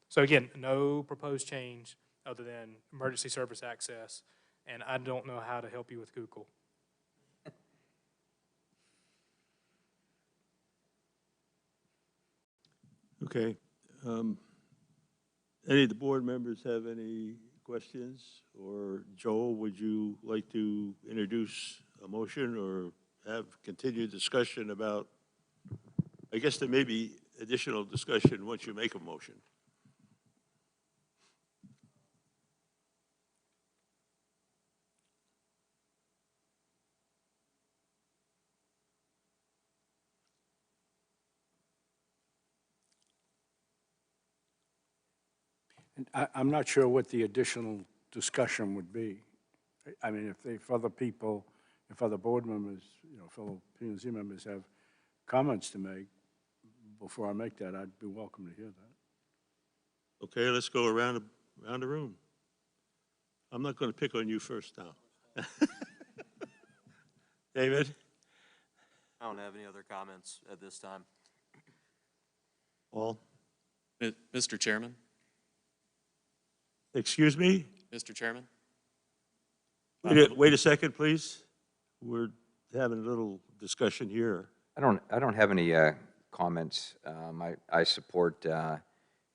Speaker 5: So again, no proposed change other than emergency service access, and I don't know how to help you with Google.
Speaker 1: Okay. Any of the board members have any questions? Or Joel, would you like to introduce a motion or have continued discussion about, I guess there may be additional discussion once you make a motion.
Speaker 7: And I'm not sure what the additional discussion would be. I mean, if other people, if other board members, fellow P&Z members have comments to make, before I make that, I'd be welcome to hear that.
Speaker 1: Okay, let's go around the room. I'm not going to pick on you first now. David?
Speaker 10: I don't have any other comments at this time.
Speaker 1: Paul?
Speaker 10: Mr. Chairman?
Speaker 1: Excuse me?
Speaker 10: Mr. Chairman?
Speaker 1: Wait a second, please. We're having a little discussion here.
Speaker 11: I don't have any comments. I support,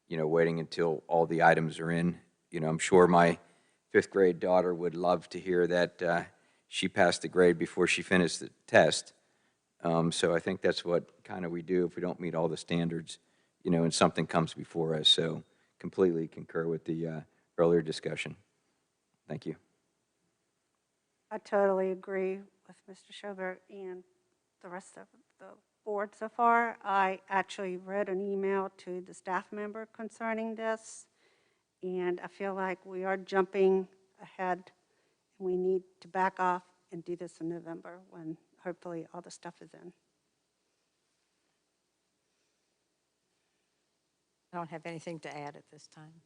Speaker 11: waiting until all the items are in. I'm sure my fifth grade daughter would love to hear that she passed the grade before she finished the test. So I think that's what kind of we do if we don't meet all the standards, and something comes before us. So completely concur with the earlier discussion. Thank you.
Speaker 2: I totally agree with Mr. Schobert and the rest of the board so far. I actually read an email to the staff member concerning this, and I feel like we are jumping ahead. We need to back off and do this in November when hopefully all the stuff is in.
Speaker 3: I don't have anything to add at this time.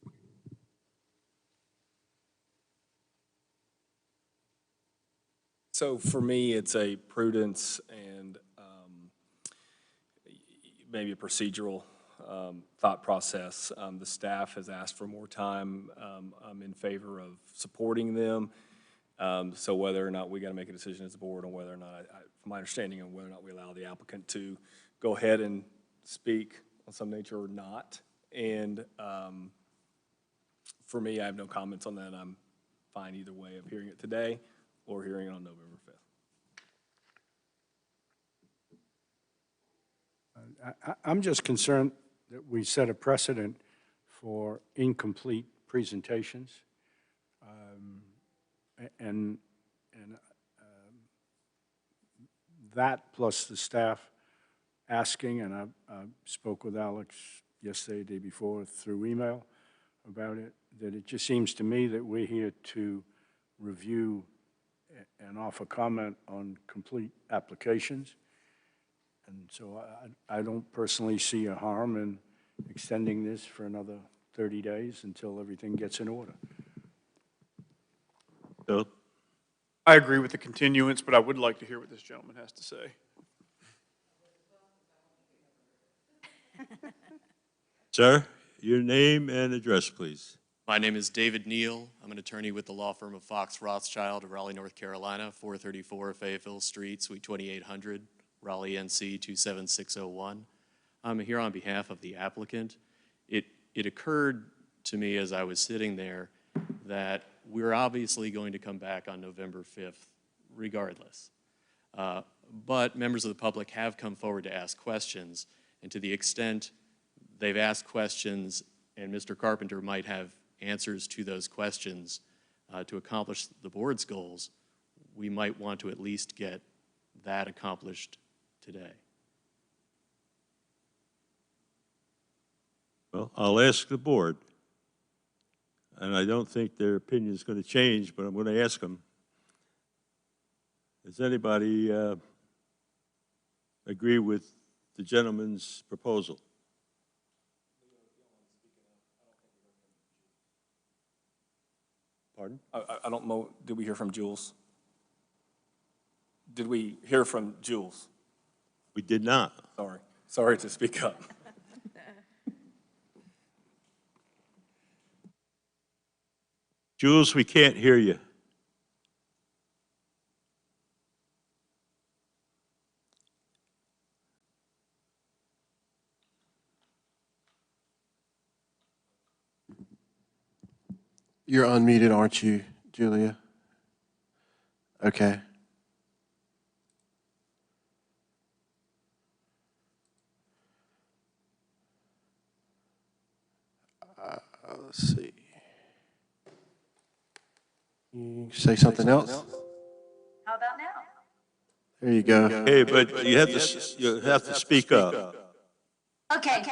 Speaker 4: So for me, it's a prudence and maybe a procedural thought process. The staff has asked for more time. I'm in favor of supporting them. So whether or not we got to make a decision as a board on whether or not, from my understanding, on whether or not we allow the applicant to go ahead and speak on some nature or not. And for me, I have no comments on that. I'm fine either way of hearing it today or hearing it on November 5th.
Speaker 7: I'm just concerned that we set a precedent for incomplete presentations. And that plus the staff asking, and I spoke with Alex yesterday, the day before, through email about it, that it just seems to me that we're here to review and offer comment on complete applications. And so I don't personally see a harm in extending this for another 30 days until everything gets in order.
Speaker 1: Bill?
Speaker 12: I agree with the continuance, but I would like to hear what this gentleman has to say.
Speaker 1: Sir, your name and address, please.
Speaker 10: My name is David Neal. I'm an attorney with the law firm of Fox Rothschild of Raleigh, North Carolina, 434 Fayetteville Street, Suite 2800, Raleigh, NC 27601. I'm here on behalf of the applicant. It occurred to me as I was sitting there that we're obviously going to come back on November 5th regardless. But members of the public have come forward to ask questions, and to the extent they've asked questions and Mr. Carpenter might have answers to those questions to accomplish the board's goals, we might want to at least get that accomplished today.
Speaker 1: Well, I'll ask the board, and I don't think their opinion is going to change, but I'm going to ask them. Does anybody agree with the gentleman's proposal? Pardon?
Speaker 4: I don't know, did we hear from Jules? Did we hear from Jules?
Speaker 1: We did not.
Speaker 4: Sorry to speak up.
Speaker 1: Jules, we can't hear you.
Speaker 13: You're unmuted, aren't you, Julia? Okay. Let's see. You say something else?
Speaker 14: How about now?
Speaker 13: There you go.
Speaker 1: Hey, but you have to speak up.
Speaker 14: Okay.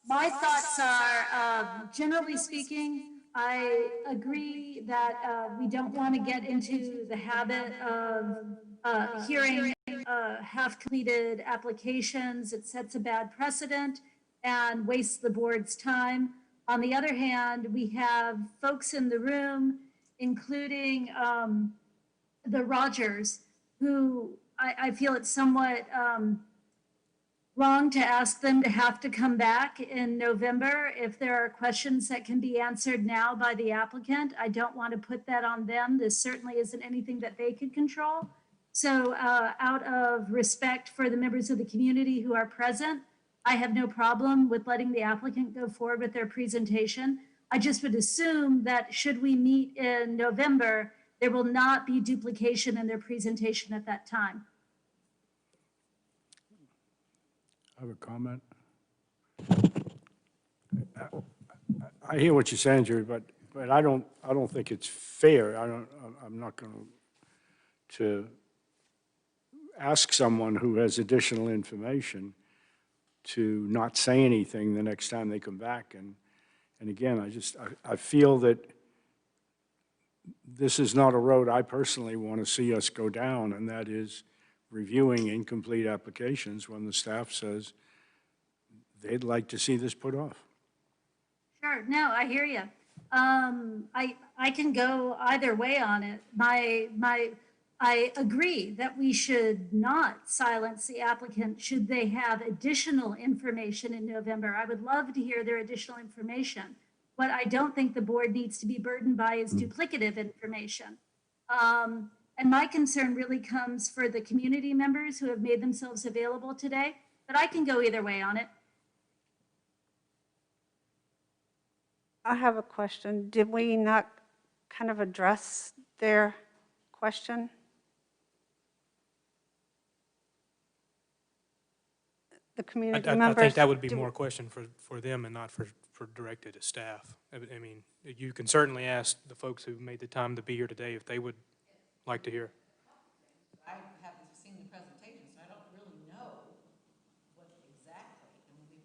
Speaker 14: My thoughts are, generally speaking, I agree that we don't want to get into the habit of hearing half-completed applications. It sets a bad precedent and wastes the board's time. On the other hand, we have folks in the room, including the Rogers, who I feel it's somewhat wrong to ask them to have to come back in November if there are questions that can be answered now by the applicant. I don't want to put that on them. This certainly isn't anything that they could control. So out of respect for the members of the community who are present, I have no problem with letting the applicant go forward with their presentation. I just would assume that should we meet in November, there will not be duplication in their presentation at that time.
Speaker 7: I have a comment. I hear what you're saying, Jerry, but I don't think it's fair. I'm not going to ask someone who has additional information to not say anything the next time they come back. And again, I feel that this is not a road I personally want to see us go down, and that is reviewing incomplete applications when the staff says they'd like to see this put off.
Speaker 14: Sure, no, I hear you. I can go either way on it. I agree that we should not silence the applicant should they have additional information in November. I would love to hear their additional information. What I don't think the board needs to be burdened by is duplicative information. And my concern really comes for the community members who have made themselves available today, but I can go either way on it.
Speaker 2: I have a question. Did we not kind of address their question? The community members?
Speaker 5: I think that would be more a question for them and not for directed at staff. I mean, you can certainly ask the folks who made the time to be here today if they would like to hear.
Speaker 9: I haven't seen the presentation, so I don't really know what exactly, and we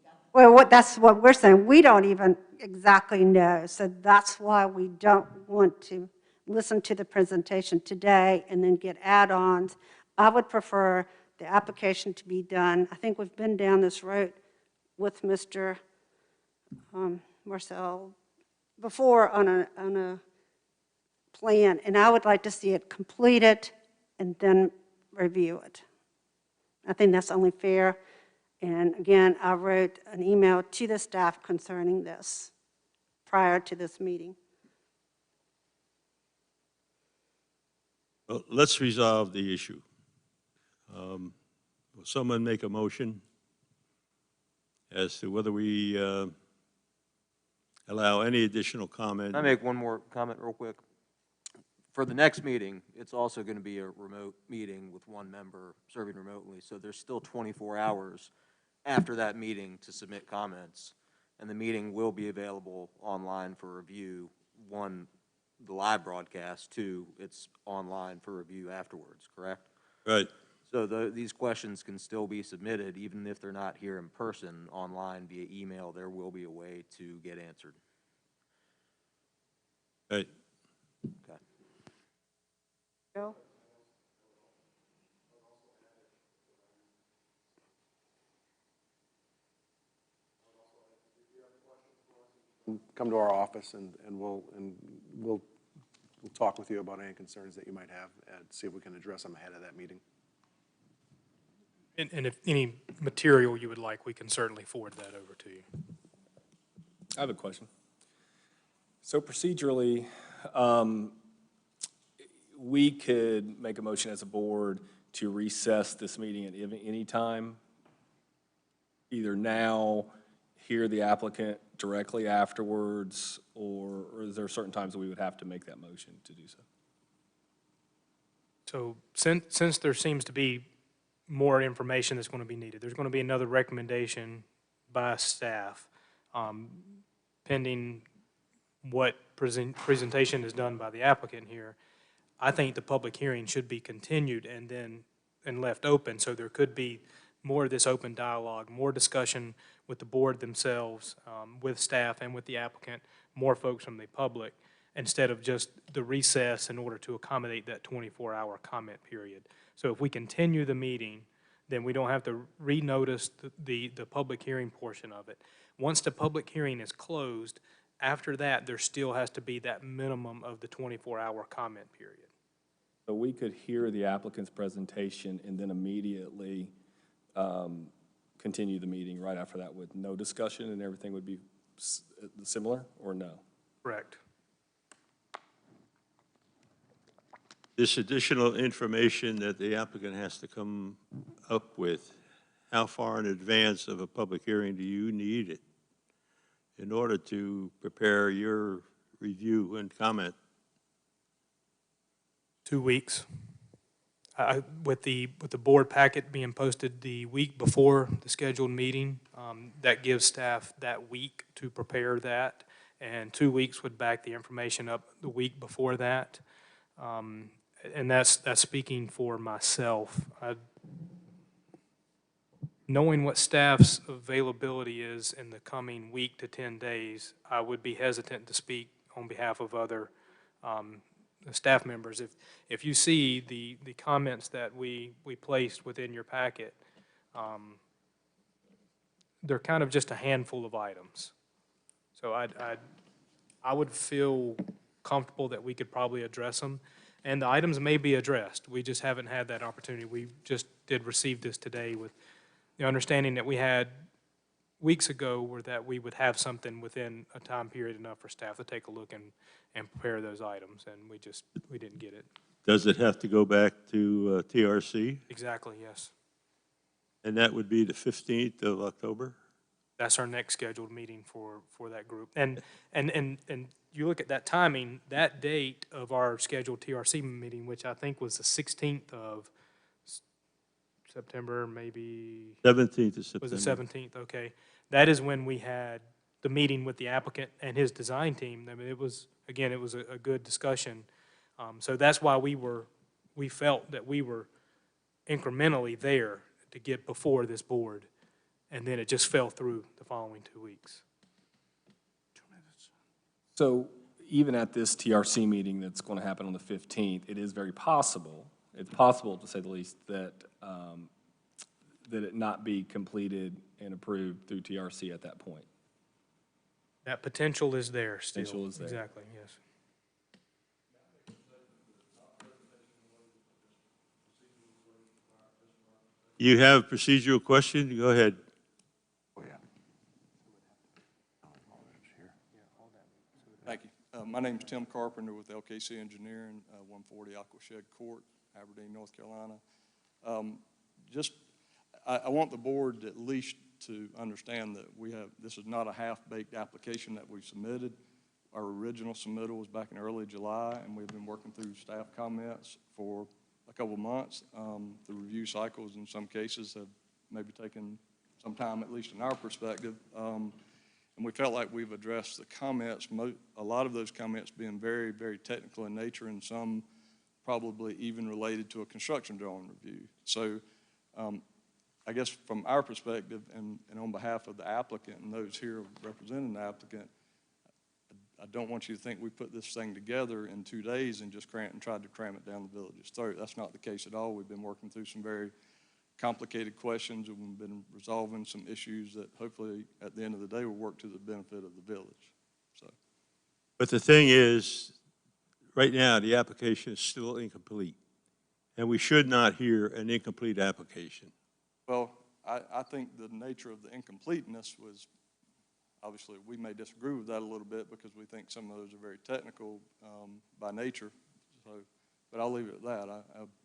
Speaker 9: got.
Speaker 2: Well, that's what we're saying. We don't even exactly know. So that's why we don't want to listen to the presentation today and then get add-ons. I would prefer the application to be done. I think we've been down this road with Mr. Marcel before on a plan, and I would like to see it completed and then review it. I think that's only fair. And again, I wrote an email to the staff concerning this prior to this meeting.
Speaker 1: Well, let's resolve the issue. Will someone make a motion as to whether we allow any additional comment?
Speaker 15: Can I make one more comment real quick? For the next meeting, it's also going to be a remote meeting with one member serving remotely, so there's still 24 hours after that meeting to submit comments, and the meeting will be available online for review. One, the live broadcast. Two, it's online for review afterwards, correct?
Speaker 1: Right.
Speaker 15: So these questions can still be submitted, even if they're not here in person, online via email. There will be a way to get answered.
Speaker 1: Right.
Speaker 15: Okay.
Speaker 2: Bill?
Speaker 8: Come to our office and we'll talk with you about any concerns that you might have and see if we can address them ahead of that meeting.
Speaker 5: And if any material you would like, we can certainly forward that over to you.
Speaker 4: I have a question. So procedurally, we could make a motion as a board to recess this meeting at any time, either now, hear the applicant directly afterwards, or is there certain times that we would have to make that motion to do so?
Speaker 5: So since there seems to be more information that's going to be needed, there's going to be another recommendation by staff, pending what presentation is done by the applicant here. I think the public hearing should be continued and left open, so there could be more of this open dialogue, more discussion with the board themselves, with staff and with the applicant, more folks from the public, instead of just the recess in order to accommodate that 24-hour comment period. So if we continue the meeting, then we don't have to renotice the public hearing portion of it. Once the public hearing is closed, after that, there still has to be that minimum of the 24-hour comment period.
Speaker 4: So we could hear the applicant's presentation and then immediately continue the meeting right after that with no discussion, and everything would be similar, or no?
Speaker 5: Correct.
Speaker 1: This additional information that the applicant has to come up with, how far in advance of a public hearing do you need it in order to prepare your review and comment?
Speaker 5: 2 weeks. With the board packet being posted the week before the scheduled meeting, that gives staff that week to prepare that, and 2 weeks would back the information up the week before that. And that's speaking for myself. Knowing what staff's availability is in the coming week to 10 days, I would be hesitant to speak on behalf of other staff members. If you see the comments that we placed within your packet, they're kind of just a handful of items. So I would feel comfortable that we could probably address them. And the items may be addressed. We just haven't had that opportunity. We just did receive this today with the understanding that we had weeks ago were that we would have something within a time period enough for staff to take a look and prepare those items, and we didn't get it.
Speaker 1: Does it have to go back to TRC?
Speaker 5: Exactly, yes.
Speaker 1: And that would be the 15th of October?
Speaker 5: That's our next scheduled meeting for that group. And you look at that timing, that date of our scheduled TRC meeting, which I think was the 16th of September, maybe.
Speaker 1: 17th of September.
Speaker 5: Was the 17th, okay. That is when we had the meeting with the applicant and his design team. I mean, it was a good discussion. So that's why we felt that we were incrementally there to get before this board. And then it just fell through the following 2 weeks.
Speaker 4: So even at this TRC meeting that's going to happen on the 15th, it is very possible, it's possible to say the least, that it not be completed and approved through TRC at that point.
Speaker 5: That potential is there still.
Speaker 4: Potential is there.
Speaker 5: Exactly, yes.
Speaker 1: You have a procedural question? Go ahead.
Speaker 16: Thank you. My name is Tim Carpenter with LKC Engineering, 140 Aquashed Court, Aberdeen, North Carolina. I want the board at least to understand that this is not a half-baked application that we submitted. Our original submittal was back in early July, and we've been working through staff comments for a couple of months. The review cycles in some cases have maybe taken some time, at least in our perspective. And we felt like we've addressed the comments, a lot of those comments being very, very technical in nature, and some probably even related to a construction drawing review. So I guess from our perspective, and on behalf of the applicant and those here representing the applicant, I don't want you to think we put this thing together in 2 days and just tried to cram it down the village's throat. That's not the case at all. We've been working through some very complicated questions, and we've been resolving some issues that hopefully at the end of the day will work to the benefit of the village. So,
Speaker 1: But the thing is, right now, the application is still incomplete, and we should not hear an incomplete application.
Speaker 16: well, I think the nature of the incompleteness was obviously, we may disagree with that a little bit because we think some of those are very technical by nature. So, but I'll leave it at that.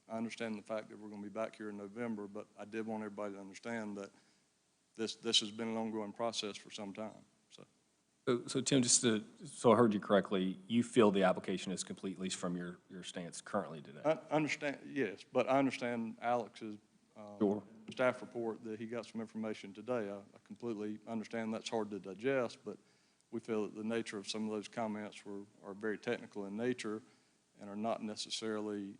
Speaker 16: I understand the fact that we're going to be back here in November, but I did want everybody to understand that this has been an ongoing process for some time.
Speaker 4: So Tim, so I heard you correctly, you feel the application is complete, at least from your stance currently today?
Speaker 16: I understand, yes, but I understand Alex's
Speaker 4: Sure.
Speaker 16: staff report that he got some information today. I completely understand that's hard to digest, but we feel that the nature of some of those comments are very technical in nature and are not necessarily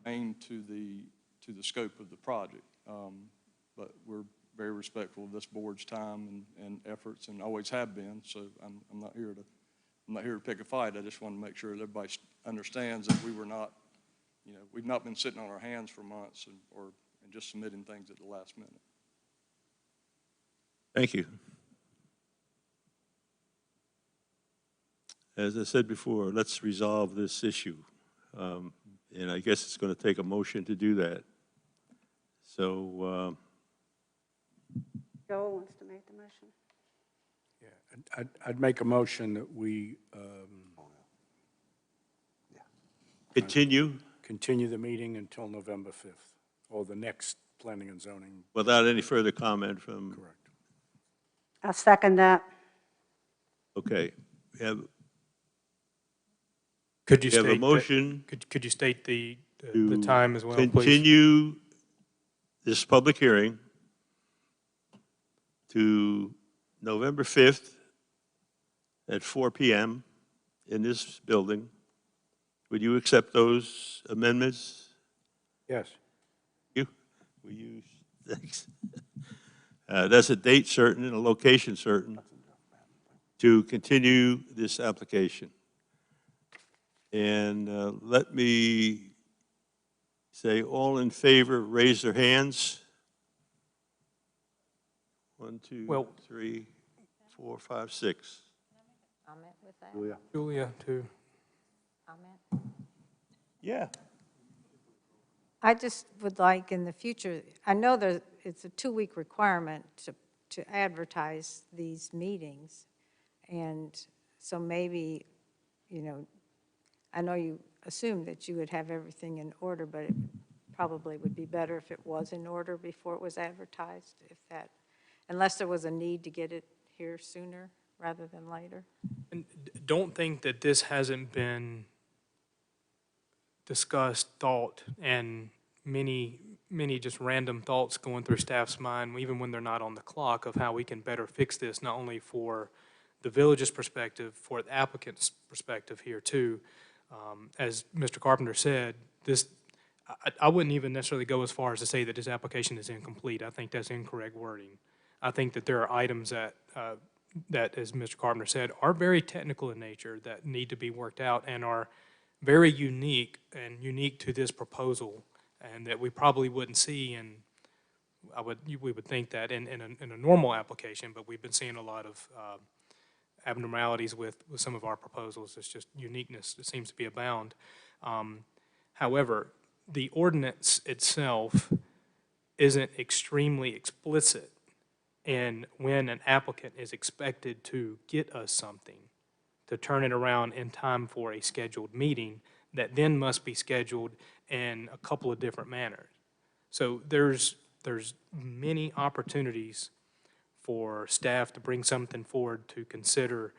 Speaker 16: aimed to the scope of the project. But we're very respectful of this board's time and efforts, and always have been. So I'm not here to pick a fight. I just want to make sure that everybody understands that we were not, we've not been sitting on our hands for months and just submitting things at the last minute.
Speaker 1: Thank you. As I said before, let's resolve this issue. And I guess it's going to take a motion to do that. So,
Speaker 2: Joel wants to make the motion.
Speaker 7: Yeah, I'd make a motion that we continue the meeting until November 5th, or the next planning and zoning.
Speaker 1: without any further comment from.
Speaker 7: Correct.
Speaker 2: I'll second that.
Speaker 1: Okay. We have
Speaker 5: Could you
Speaker 1: We have a
Speaker 5: state,
Speaker 1: motion
Speaker 5: could you state the
Speaker 1: to
Speaker 5: time as well, please?
Speaker 1: continue this public hearing to November 5th at 4 p.m. in this building. Would you accept those amendments?
Speaker 7: Yes.
Speaker 1: Will you? Thanks. That's a date certain and a location certain to continue this application. And let me say, all in favor, raise their hands. 1, 2, 3, 4, 5, 6.
Speaker 3: Comment with that?
Speaker 5: Julia, too.
Speaker 3: Comment?
Speaker 1: Yeah.
Speaker 3: I just would like in the future, I know that it's a 2-week requirement to advertise these meetings. And so maybe, I know you assumed that you would have everything in order, but it probably would be better if it was in order before it was advertised, unless there was a need to get it here sooner rather than later.
Speaker 5: And don't think that this hasn't been discussed, thought, and many just random thoughts going through staff's mind, even when they're not on the clock, of how we can better fix this, not only for the village's perspective, for the applicant's perspective here too. As Mr. Carpenter said, I wouldn't even necessarily go as far as to say that this application is incomplete. I think that's incorrect wording. I think that there are items that, as Mr. Carpenter said, are very technical in nature that need to be worked out and are very unique to this proposal, and that we probably wouldn't see we would think that in a normal application, but we've been seeing a lot of abnormalities with some of our proposals. It's just uniqueness that seems to be abound. However, the ordinance itself isn't extremely explicit in when an applicant is expected to get us something, to turn it around in time for a scheduled meeting that then must be scheduled in a couple of different manners. So there's many opportunities for staff to bring something forward to consider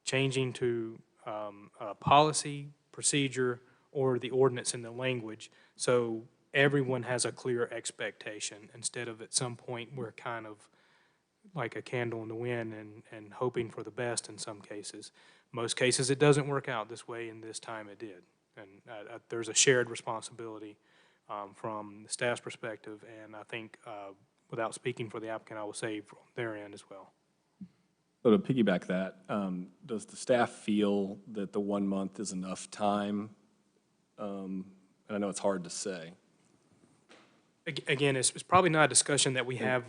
Speaker 5: changing to a policy, procedure, or the ordinance in the language, so everyone has a clear expectation, instead of at some point we're kind of like a candle in the wind and hoping for the best in some cases. Most cases it doesn't work out this way, and this time it did. And there's a shared responsibility from the staff's perspective, and I think without speaking for the applicant, I will say from their end as well.
Speaker 4: So to piggyback that, does the staff feel that the 1 month is enough time? And I know it's hard to say.
Speaker 5: Again, it's probably not a discussion that we have.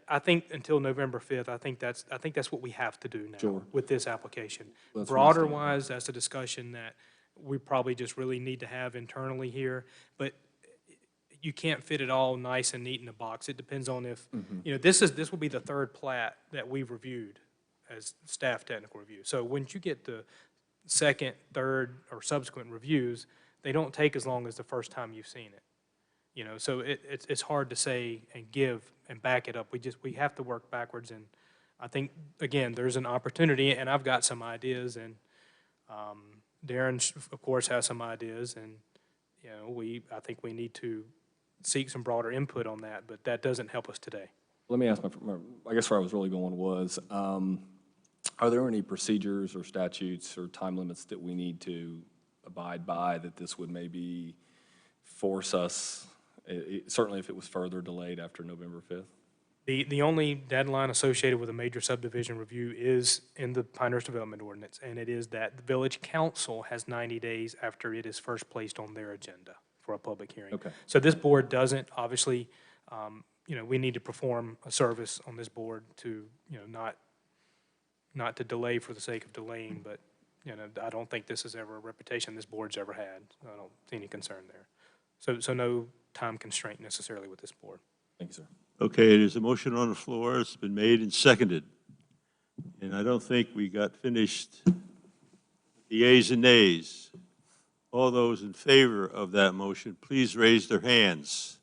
Speaker 5: I think until November 5th, I think that's what we have to do now with this application. Broader wise, that's a discussion that we probably just really need to have internally here. But you can't fit it all nice and neat in a box. It depends on if,
Speaker 4: Mm-hmm.
Speaker 5: this will be the third plat that we've reviewed as staff technical review. So once you get the second, third, or subsequent reviews, they don't take as long as the first time you've seen it. So it's hard to say and give and back it up. We have to work backwards, and I think, again, there's an opportunity, and I've got some ideas, and Darren, of course, has some ideas, and, I think we need to seek some broader input on that, but that doesn't help us today.
Speaker 4: Let me ask I guess where I was really going was, are there any procedures or statutes or time limits that we need to abide by that this would maybe force us, certainly if it was further delayed after November 5th?
Speaker 5: The only deadline associated with a major subdivision review is in the Pinehurst Development Ordinance, and it is that the village council has 90 days after it is first placed on their agenda for a public hearing.
Speaker 4: Okay.
Speaker 5: So this board doesn't, obviously, we need to perform a service on this board to, not to delay for the sake of delaying, but, I don't think this is ever a reputation this board's ever had. I don't see any concern there. So no time constraint necessarily with this board.
Speaker 4: Thank you, sir.
Speaker 1: Okay, there's a motion on the floor. It's been made and seconded. And I don't think we got finished the yeas and nays. All those in favor of that motion, please raise their hands.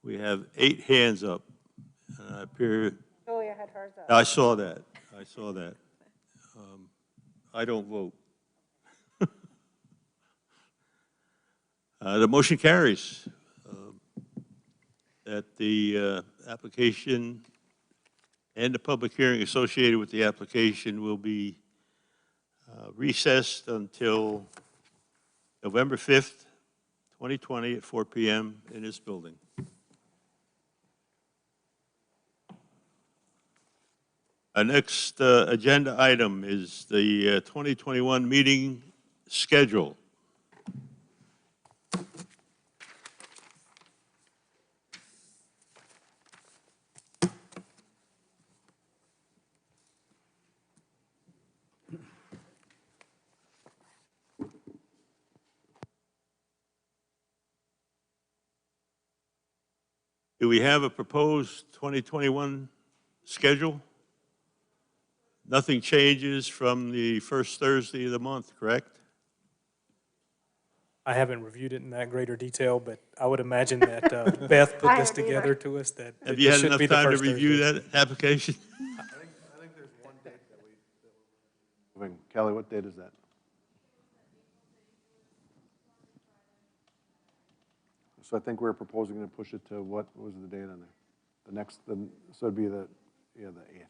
Speaker 1: We have 8 hands up. And I appear,
Speaker 2: Julia had hers up.
Speaker 1: I saw that. I don't vote. The motion carries. That the application and the public hearing associated with the application will be recessed until November 5th, 2020 at 4 p.m. in this building. Our next agenda item is the 2021 meeting schedule. Do we have a proposed 2021 schedule? Nothing changes from the first Thursday of the month, correct?
Speaker 5: I haven't reviewed it in that greater detail, but I would imagine that Beth put this together to us, that
Speaker 1: Have
Speaker 5: it
Speaker 1: you had
Speaker 5: should
Speaker 1: enough
Speaker 5: be the
Speaker 1: time to
Speaker 5: first
Speaker 1: review
Speaker 5: Thursday.
Speaker 1: that application?
Speaker 8: I think there's one date that we. Kelly, what date is that? So I think we're proposing to push it to, what was the date on there? So it'd be the 8th.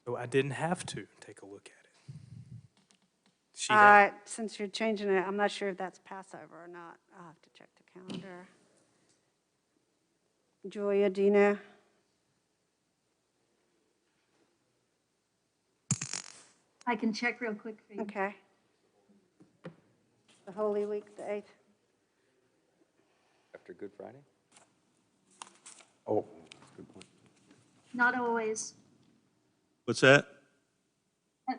Speaker 5: So I didn't have to take a look at it. She had.
Speaker 2: Since you're changing it, I'm not sure if that's Passover or not. I'll have to check the calendar. Julia, do you know?
Speaker 14: I can check real quick for you.
Speaker 2: Okay. The Holy Week, the 8th.
Speaker 11: After Good Friday?
Speaker 8: Oh, that's a good point.
Speaker 14: Not always.
Speaker 1: What's that?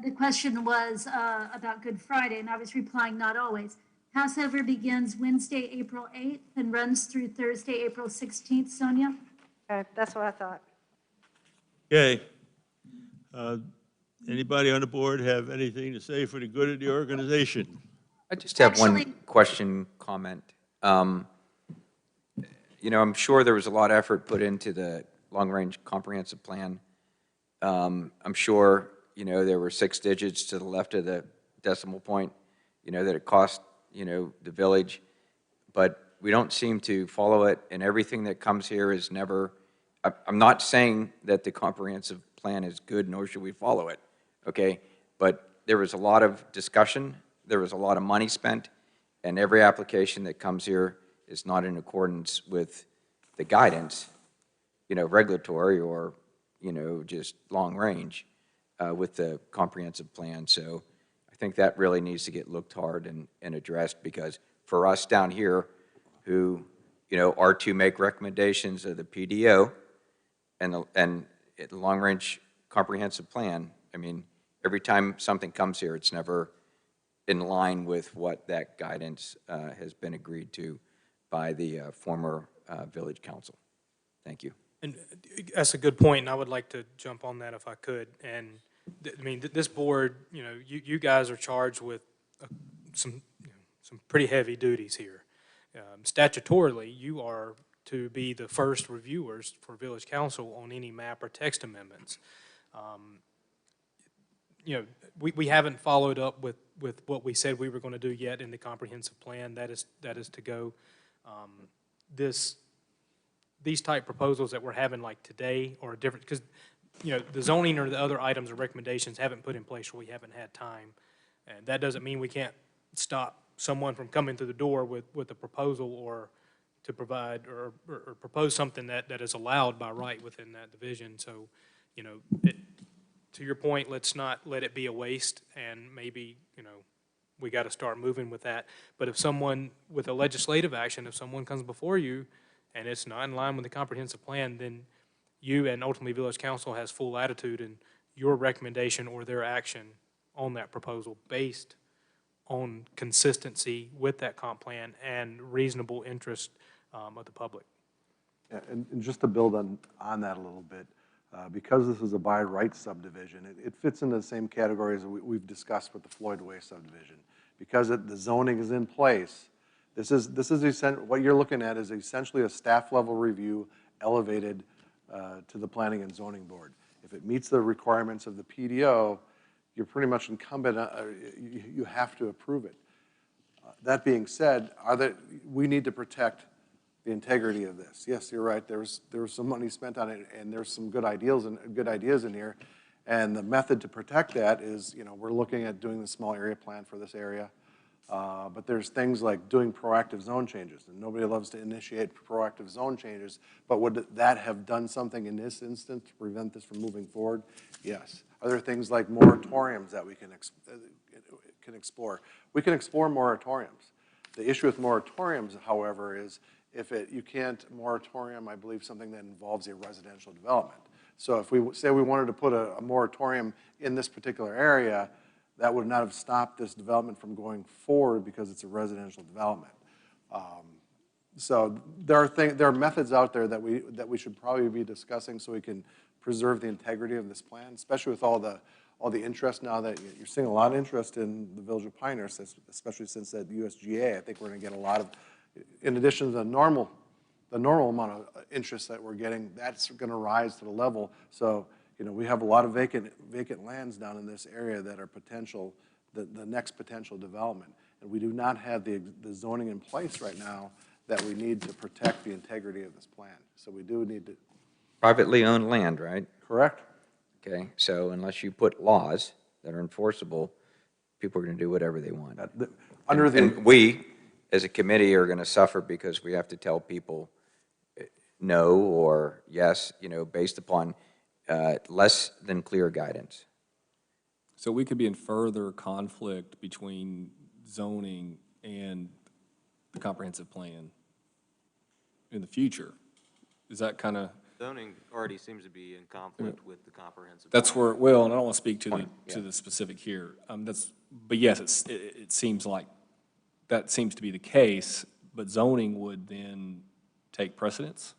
Speaker 14: The question was about Good Friday, and I was replying, not always. Passover begins Wednesday, April 8th, and runs through Thursday, April 16th. Sonia?
Speaker 2: Okay, that's what I thought.
Speaker 1: Okay. Anybody on the board have anything to say for the good of the organization?
Speaker 11: I just have one
Speaker 14: Actually-
Speaker 11: question, comment. I'm sure there was a lot of effort put into the long-range comprehensive plan. I'm sure, there were 6 digits to the left of the decimal point, that it cost, the village. But we don't seem to follow it, and everything that comes here is never, I'm not saying that the comprehensive plan is good, nor should we follow it, okay? But there was a lot of discussion, there was a lot of money spent, and every application that comes here is not in accordance with the guidance, regulatory or, just long range with the comprehensive plan. So I think that really needs to get looked hard and addressed, because for us down here who, are to make recommendations of the PDO and the long range comprehensive plan, I mean, every time something comes here, it's never in line with what that guidance has been agreed to by the former village council. Thank you.
Speaker 5: And that's a good point, and I would like to jump on that if I could. And, I mean, this board, you know, you guys are charged with some pretty heavy duties here. Statutorily, you are to be the first reviewers for village council on any map or text amendments. You know, we haven't followed up with what we said we were going to do yet in the comprehensive plan. That is to go. These type proposals that we're having like today are different, because, you know, the zoning or the other items or recommendations haven't put in place where we haven't had time. And that doesn't mean we can't stop someone from coming to the door with a proposal or to provide or propose something that is allowed by right within that division. So, you know, to your point, let's not let it be a waste, and maybe, you know, we got to start moving with that. But if someone, with a legislative action, if someone comes before you and it's not in line with the comprehensive plan, then you and ultimately village council has full latitude in your recommendation or their action on that proposal based on consistency with that comp plan and reasonable interest of the public.
Speaker 8: Yeah, and just to build on that a little bit, because this is a by right subdivision, it fits into the same categories that we've discussed with the Floyd Way subdivision. Because the zoning is in place, this is what you're looking at is essentially a staff level review elevated to the Planning and Zoning Board. If it meets the requirements of the PDO, you're pretty much incumbent, you have to approve it. That being said, we need to protect the integrity of this. Yes, you're right. There was some money spent on it, and there's some good ideas in here. And the method to protect that is, you know, we're looking at doing the small area plan for this area. But there's things like doing proactive zone changes, and nobody loves to initiate proactive zone changes. But would that have done something in this instance to prevent this from moving forward? Yes. Are there things like moratoriums that we can explore? We can explore moratoriums. The issue with moratoriums, however, is you can't moratorium, I believe, something that involves a residential development. So if we say we wanted to put a moratorium in this particular area, that would not have stopped this development from going forward because it's a residential development. So there are methods out there that we should probably be discussing so we can preserve the integrity of this plan, especially with all the interest now that you're seeing a lot of interest in the village of Pinehurst, especially since that USGA. I think we're going to get a lot of, in addition to the normal amount of interest that we're getting, that's going to rise to the level. So, you know, we have a lot of vacant lands down in this area that are the next potential development. And we do not have the zoning in place right now that we need to protect the integrity of this plan. So we do need to.
Speaker 11: Privately owned land, right?
Speaker 8: Correct.
Speaker 11: Okay, so unless you put laws that are enforceable, people are going to do whatever they want. And we, as a committee, are going to suffer because we have to tell people no or yes, you know, based upon less than clear guidance.
Speaker 4: So we could be in further conflict between zoning and the comprehensive plan in the future. Is that kind of?
Speaker 15: Zoning already seems to be in conflict with the comprehensive.
Speaker 4: That's where, well, and I don't want to speak to the specific here. But yes, it seems like that seems to be the case, but zoning would then take precedence?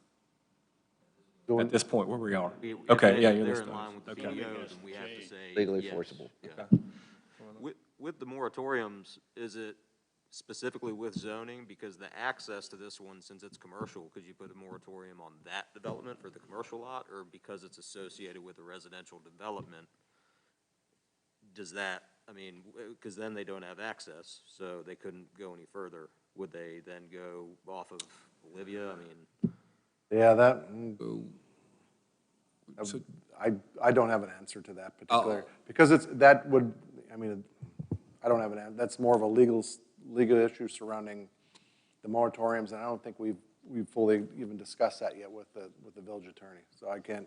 Speaker 4: At this point, where we are. Okay, yeah,
Speaker 15: they're in line with the PDOs, and we have to say
Speaker 11: legally
Speaker 15: yes.
Speaker 11: enforceable.
Speaker 15: Yeah. With the moratoriums, is it specifically with zoning? Because the access to this one, since it's commercial, could you put a moratorium on that development for the commercial lot, or because it's associated with a residential development, does that, I mean, because then they don't have access, so they couldn't go any further. Would they then go off of Olivia? I mean.
Speaker 8: Yeah, I don't have an answer to that particular, because I don't have an answer. That's more of a legal issue surrounding the moratoriums, and I don't think we've fully even discussed that yet with the village attorney, so I can't.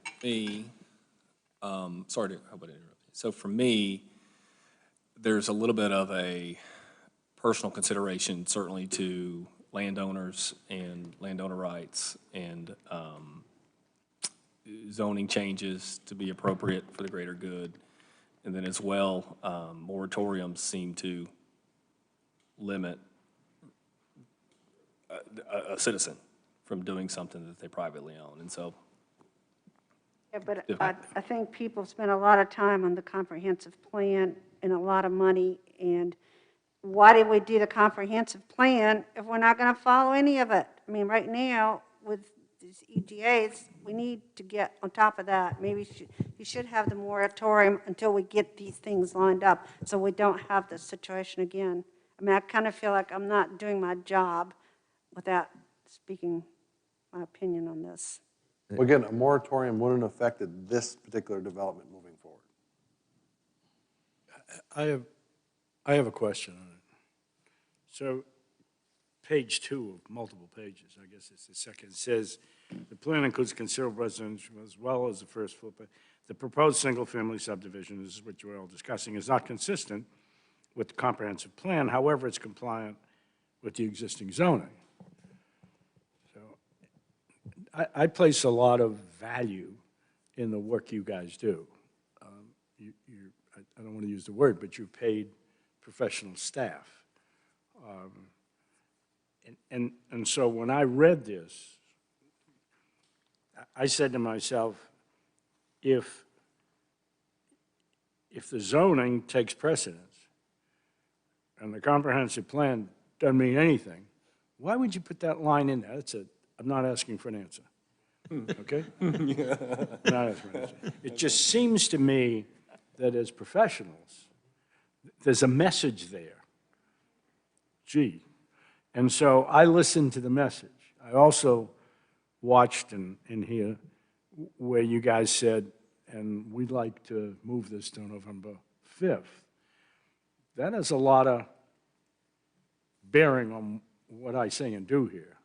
Speaker 4: Sorry to interrupt. So for me, there's a little bit of a personal consideration, certainly to landowners and landowner rights and zoning changes to be appropriate for the greater good. And then as well, moratoriums seem to limit a citizen from doing something that they privately own. And so,
Speaker 2: Yeah, but I think people spend a lot of time on the comprehensive plan and a lot of money, and why did we do the comprehensive plan if we're not going to follow any of it? I mean, right now, with these EGAs, we need to get on top of that. Maybe you should have the moratorium until we get these things lined up, so we don't have this situation again. I mean, I kind of feel like I'm not doing my job without speaking my opinion on this.
Speaker 8: Well, again, a moratorium wouldn't have affected this particular development moving forward.
Speaker 7: I have a question on it. So, page 2 of multiple pages, I guess it's the second, says, the plan includes considerable residential as well as the first floor. The proposed single-family subdivision, this is what you're all discussing, is not consistent with the comprehensive plan. However, it's compliant with the existing zoning. So, I place a lot of value in the work you guys do. I don't want to use the word, but you've paid professional staff. And so when I read this, I said to myself, if the zoning takes precedence and the comprehensive plan doesn't mean anything, why would you put that line in there? That's it. I'm not asking for an answer. Okay? I'm not asking for an answer. It just seems to me that as professionals, there's a message there. Gee. And so I listened to the message. I also watched and hear where you guys said, and we'd like to move this to November 5th. That has a lot of bearing on what I say and do here.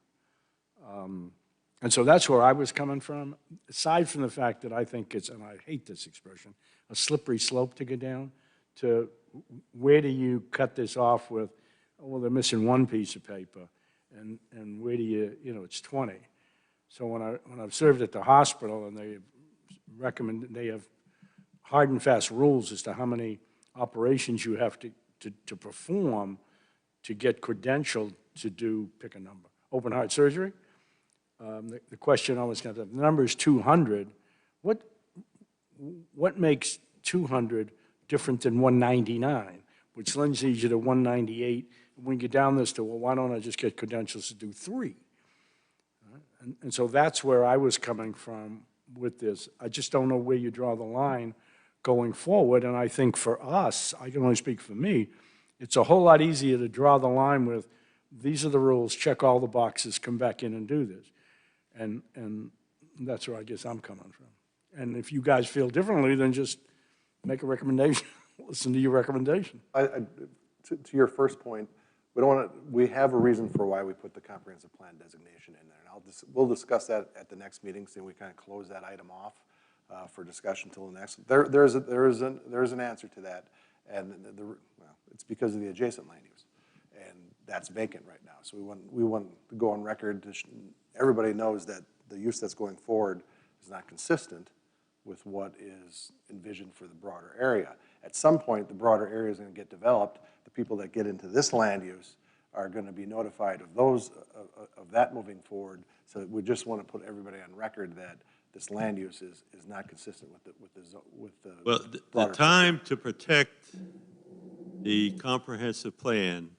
Speaker 7: And so that's where I was coming from, aside from the fact that I think it's, and I hate this expression, a slippery slope to go down, to where do you cut this off with, oh, well, they're missing one piece of paper, and where do you, it's 20. So when I've served at the hospital and they have hard and fast rules as to how many operations you have to perform to get credentialed to do, pick a number, open heart surgery. The question always comes up, the number is 200. What makes 200 different than 199, which lends you to 198? When you get down this to, well, why don't I just get credentials to do 3? And so that's where I was coming from with this. I just don't know where you draw the line going forward. And I think for us, I can only speak for me, it's a whole lot easier to draw the line with, these are the rules, check all the boxes, come back in and do this. And that's where I guess I'm coming from. And if you guys feel differently, then just make a recommendation, listen to your recommendation.
Speaker 8: To your first point, we have a reason for why we put the comprehensive plan designation in there. And we'll discuss that at the next meeting, so we kind of close that item off for discussion until the next. There is an answer to that, and it's because of the adjacent land use, and that's vacant right now. So we want to go on record. Everybody knows that the use that's going forward is not consistent with what is envisioned for the broader area. At some point, the broader area is going to get developed. The people that get into this land use are going to be notified of that moving forward. So we just want to put everybody on record that this land use is not consistent with the
Speaker 1: Well, the time to protect the comprehensive plan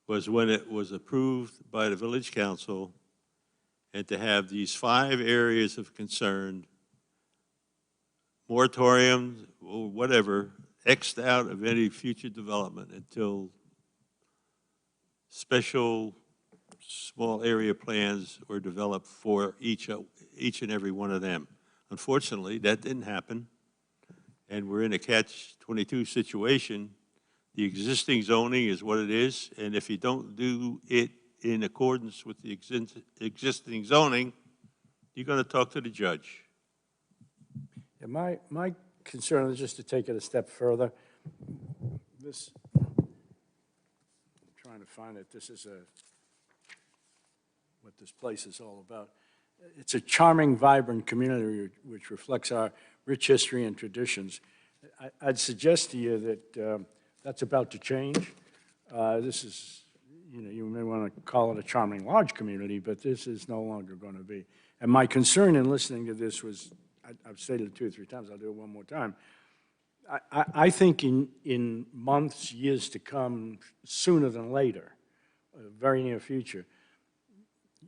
Speaker 1: was when it was approved by the village council, and to have these 5 areas of concern, moratoriums or whatever, X'd out of any future development until special small area plans were developed for each and every one of them. Unfortunately, that didn't happen, and we're in a catch-22 situation. The existing zoning is what it is, and if you don't do it in accordance with the existing zoning, you're going to talk to the judge.
Speaker 7: Yeah, my concern is just to take it a step further. I'm trying to find it. This is what this place is all about. It's a charming, vibrant community which reflects our rich history and traditions. I'd suggest to you that that's about to change. This is, you may want to call it a charming large community, but this is no longer going to be. And my concern in listening to this was, I've stated it 2 or 3 times, I'll do it one more time. I think in months, years to come, sooner than later, very near future,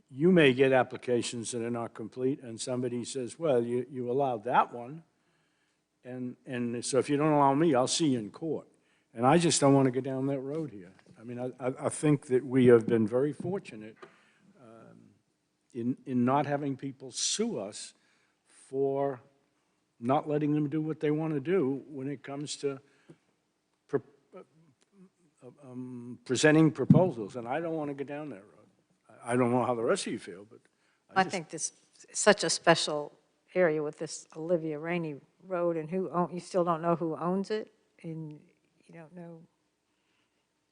Speaker 7: you may get applications that are not complete, and somebody says, well, you allowed that one, and so if you don't allow me, I'll see you in court. And I just don't want to go down that road here. I mean, I think that we have been very fortunate in not having people sue us for not letting them do what they want to do when it comes to presenting proposals, and I don't want to go down that road. I don't know how the rest of you feel, but
Speaker 3: I think this is such a special area with this Olivia Rainey Road, and you still don't know who owns it, and you don't know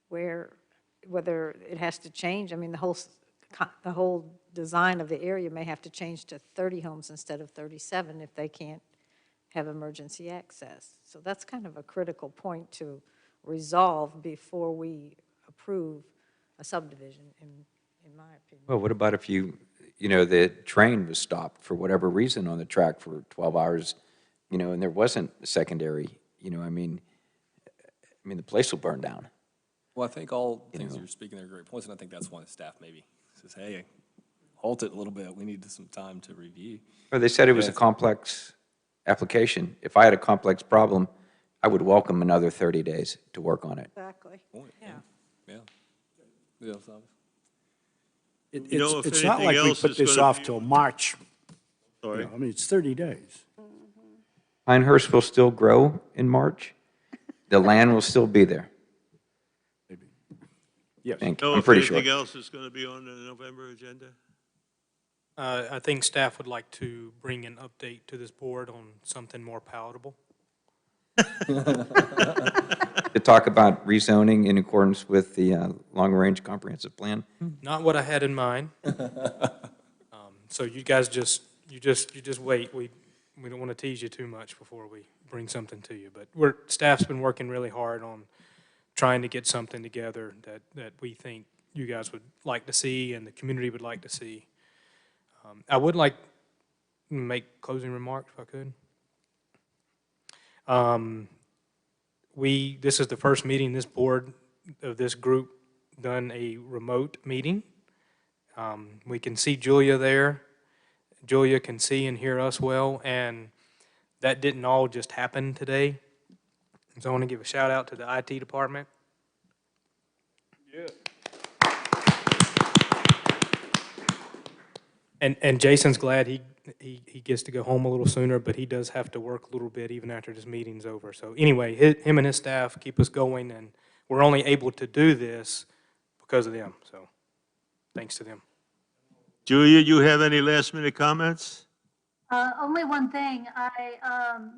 Speaker 3: whether it has to change. I mean, the whole design of the area may have to change to 30 homes instead of 37 if they can't have emergency access. So that's kind of a critical point to resolve before we approve a subdivision, in my opinion.
Speaker 11: Well, what about if the train was stopped for whatever reason on the track for 12 hours, and there wasn't a secondary, I mean, the place will burn down.
Speaker 4: Well, I think all things you're speaking are great points, and I think that's why the staff maybe says, hey, halt it a little bit. We need some time to review.
Speaker 11: Well, they said it was a complex application. If I had a complex problem, I would welcome another 30 days to work on it.
Speaker 2: Exactly.
Speaker 4: Yeah. So.
Speaker 7: It's not like we put this off till March.
Speaker 1: Sorry.
Speaker 7: I mean, it's 30 days.
Speaker 11: Pinehurst will still grow in March. The land will still be there.
Speaker 7: Maybe. Yes.
Speaker 11: I'm pretty sure.
Speaker 1: Anything else is going to be on the November agenda?
Speaker 5: I think staff would like to bring an update to this board on something more palatable.
Speaker 11: To talk about rezoning in accordance with the long-range comprehensive plan.
Speaker 5: Not what I had in mind. So you guys just wait. We don't want to tease you too much before we bring something to you. But staff's been working really hard on trying to get something together that we think you guys would like to see and the community would like to see. I would like to make closing remarks if I could. This is the first meeting this board of this group done a remote meeting. We can see Julia there. Julia can see and hear us well, and that didn't all just happen today. So I want to give a shout out to the IT department.
Speaker 12: Yeah.
Speaker 5: And Jason's glad he gets to go home a little sooner, but he does have to work a little bit even after this meeting's over. So anyway, him and his staff keep us going, and we're only able to do this because of them. So thanks to them.
Speaker 1: Julia, you have any last-minute comments?
Speaker 14: Only one thing. I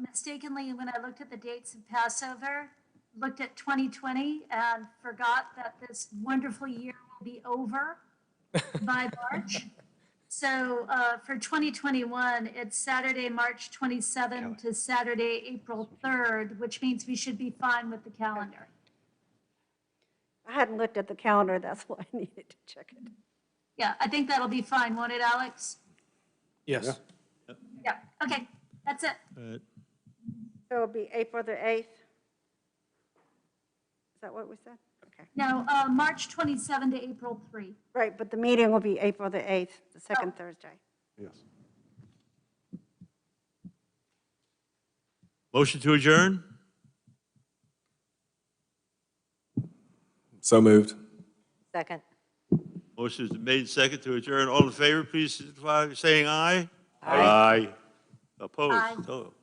Speaker 14: mistakenly, when I looked at the dates of Passover, looked at 2020 and forgot that this wonderful year will be over by March. So for 2021, it's Saturday, March 27th to Saturday, April 3rd, which means we should be fine with the calendar.
Speaker 2: I hadn't looked at the calendar, that's why I needed to check it.
Speaker 14: Yeah, I think that'll be fine, won't it, Alex?
Speaker 5: Yes.
Speaker 14: Yeah, okay, that's it.
Speaker 2: So it'll be April the 8th? Is that what we said? Okay.
Speaker 14: No, March 27 to April 3.
Speaker 2: Right, but the meeting will be April the 8th, the second Thursday.
Speaker 8: Yes.
Speaker 1: Motion to adjourn?
Speaker 4: So moved.
Speaker 3: Second.
Speaker 1: Motion is made second to adjourn. All in favor, please signify by saying aye.
Speaker 3: Aye.
Speaker 1: Opposed?
Speaker 14: Aye.
Speaker 1: No.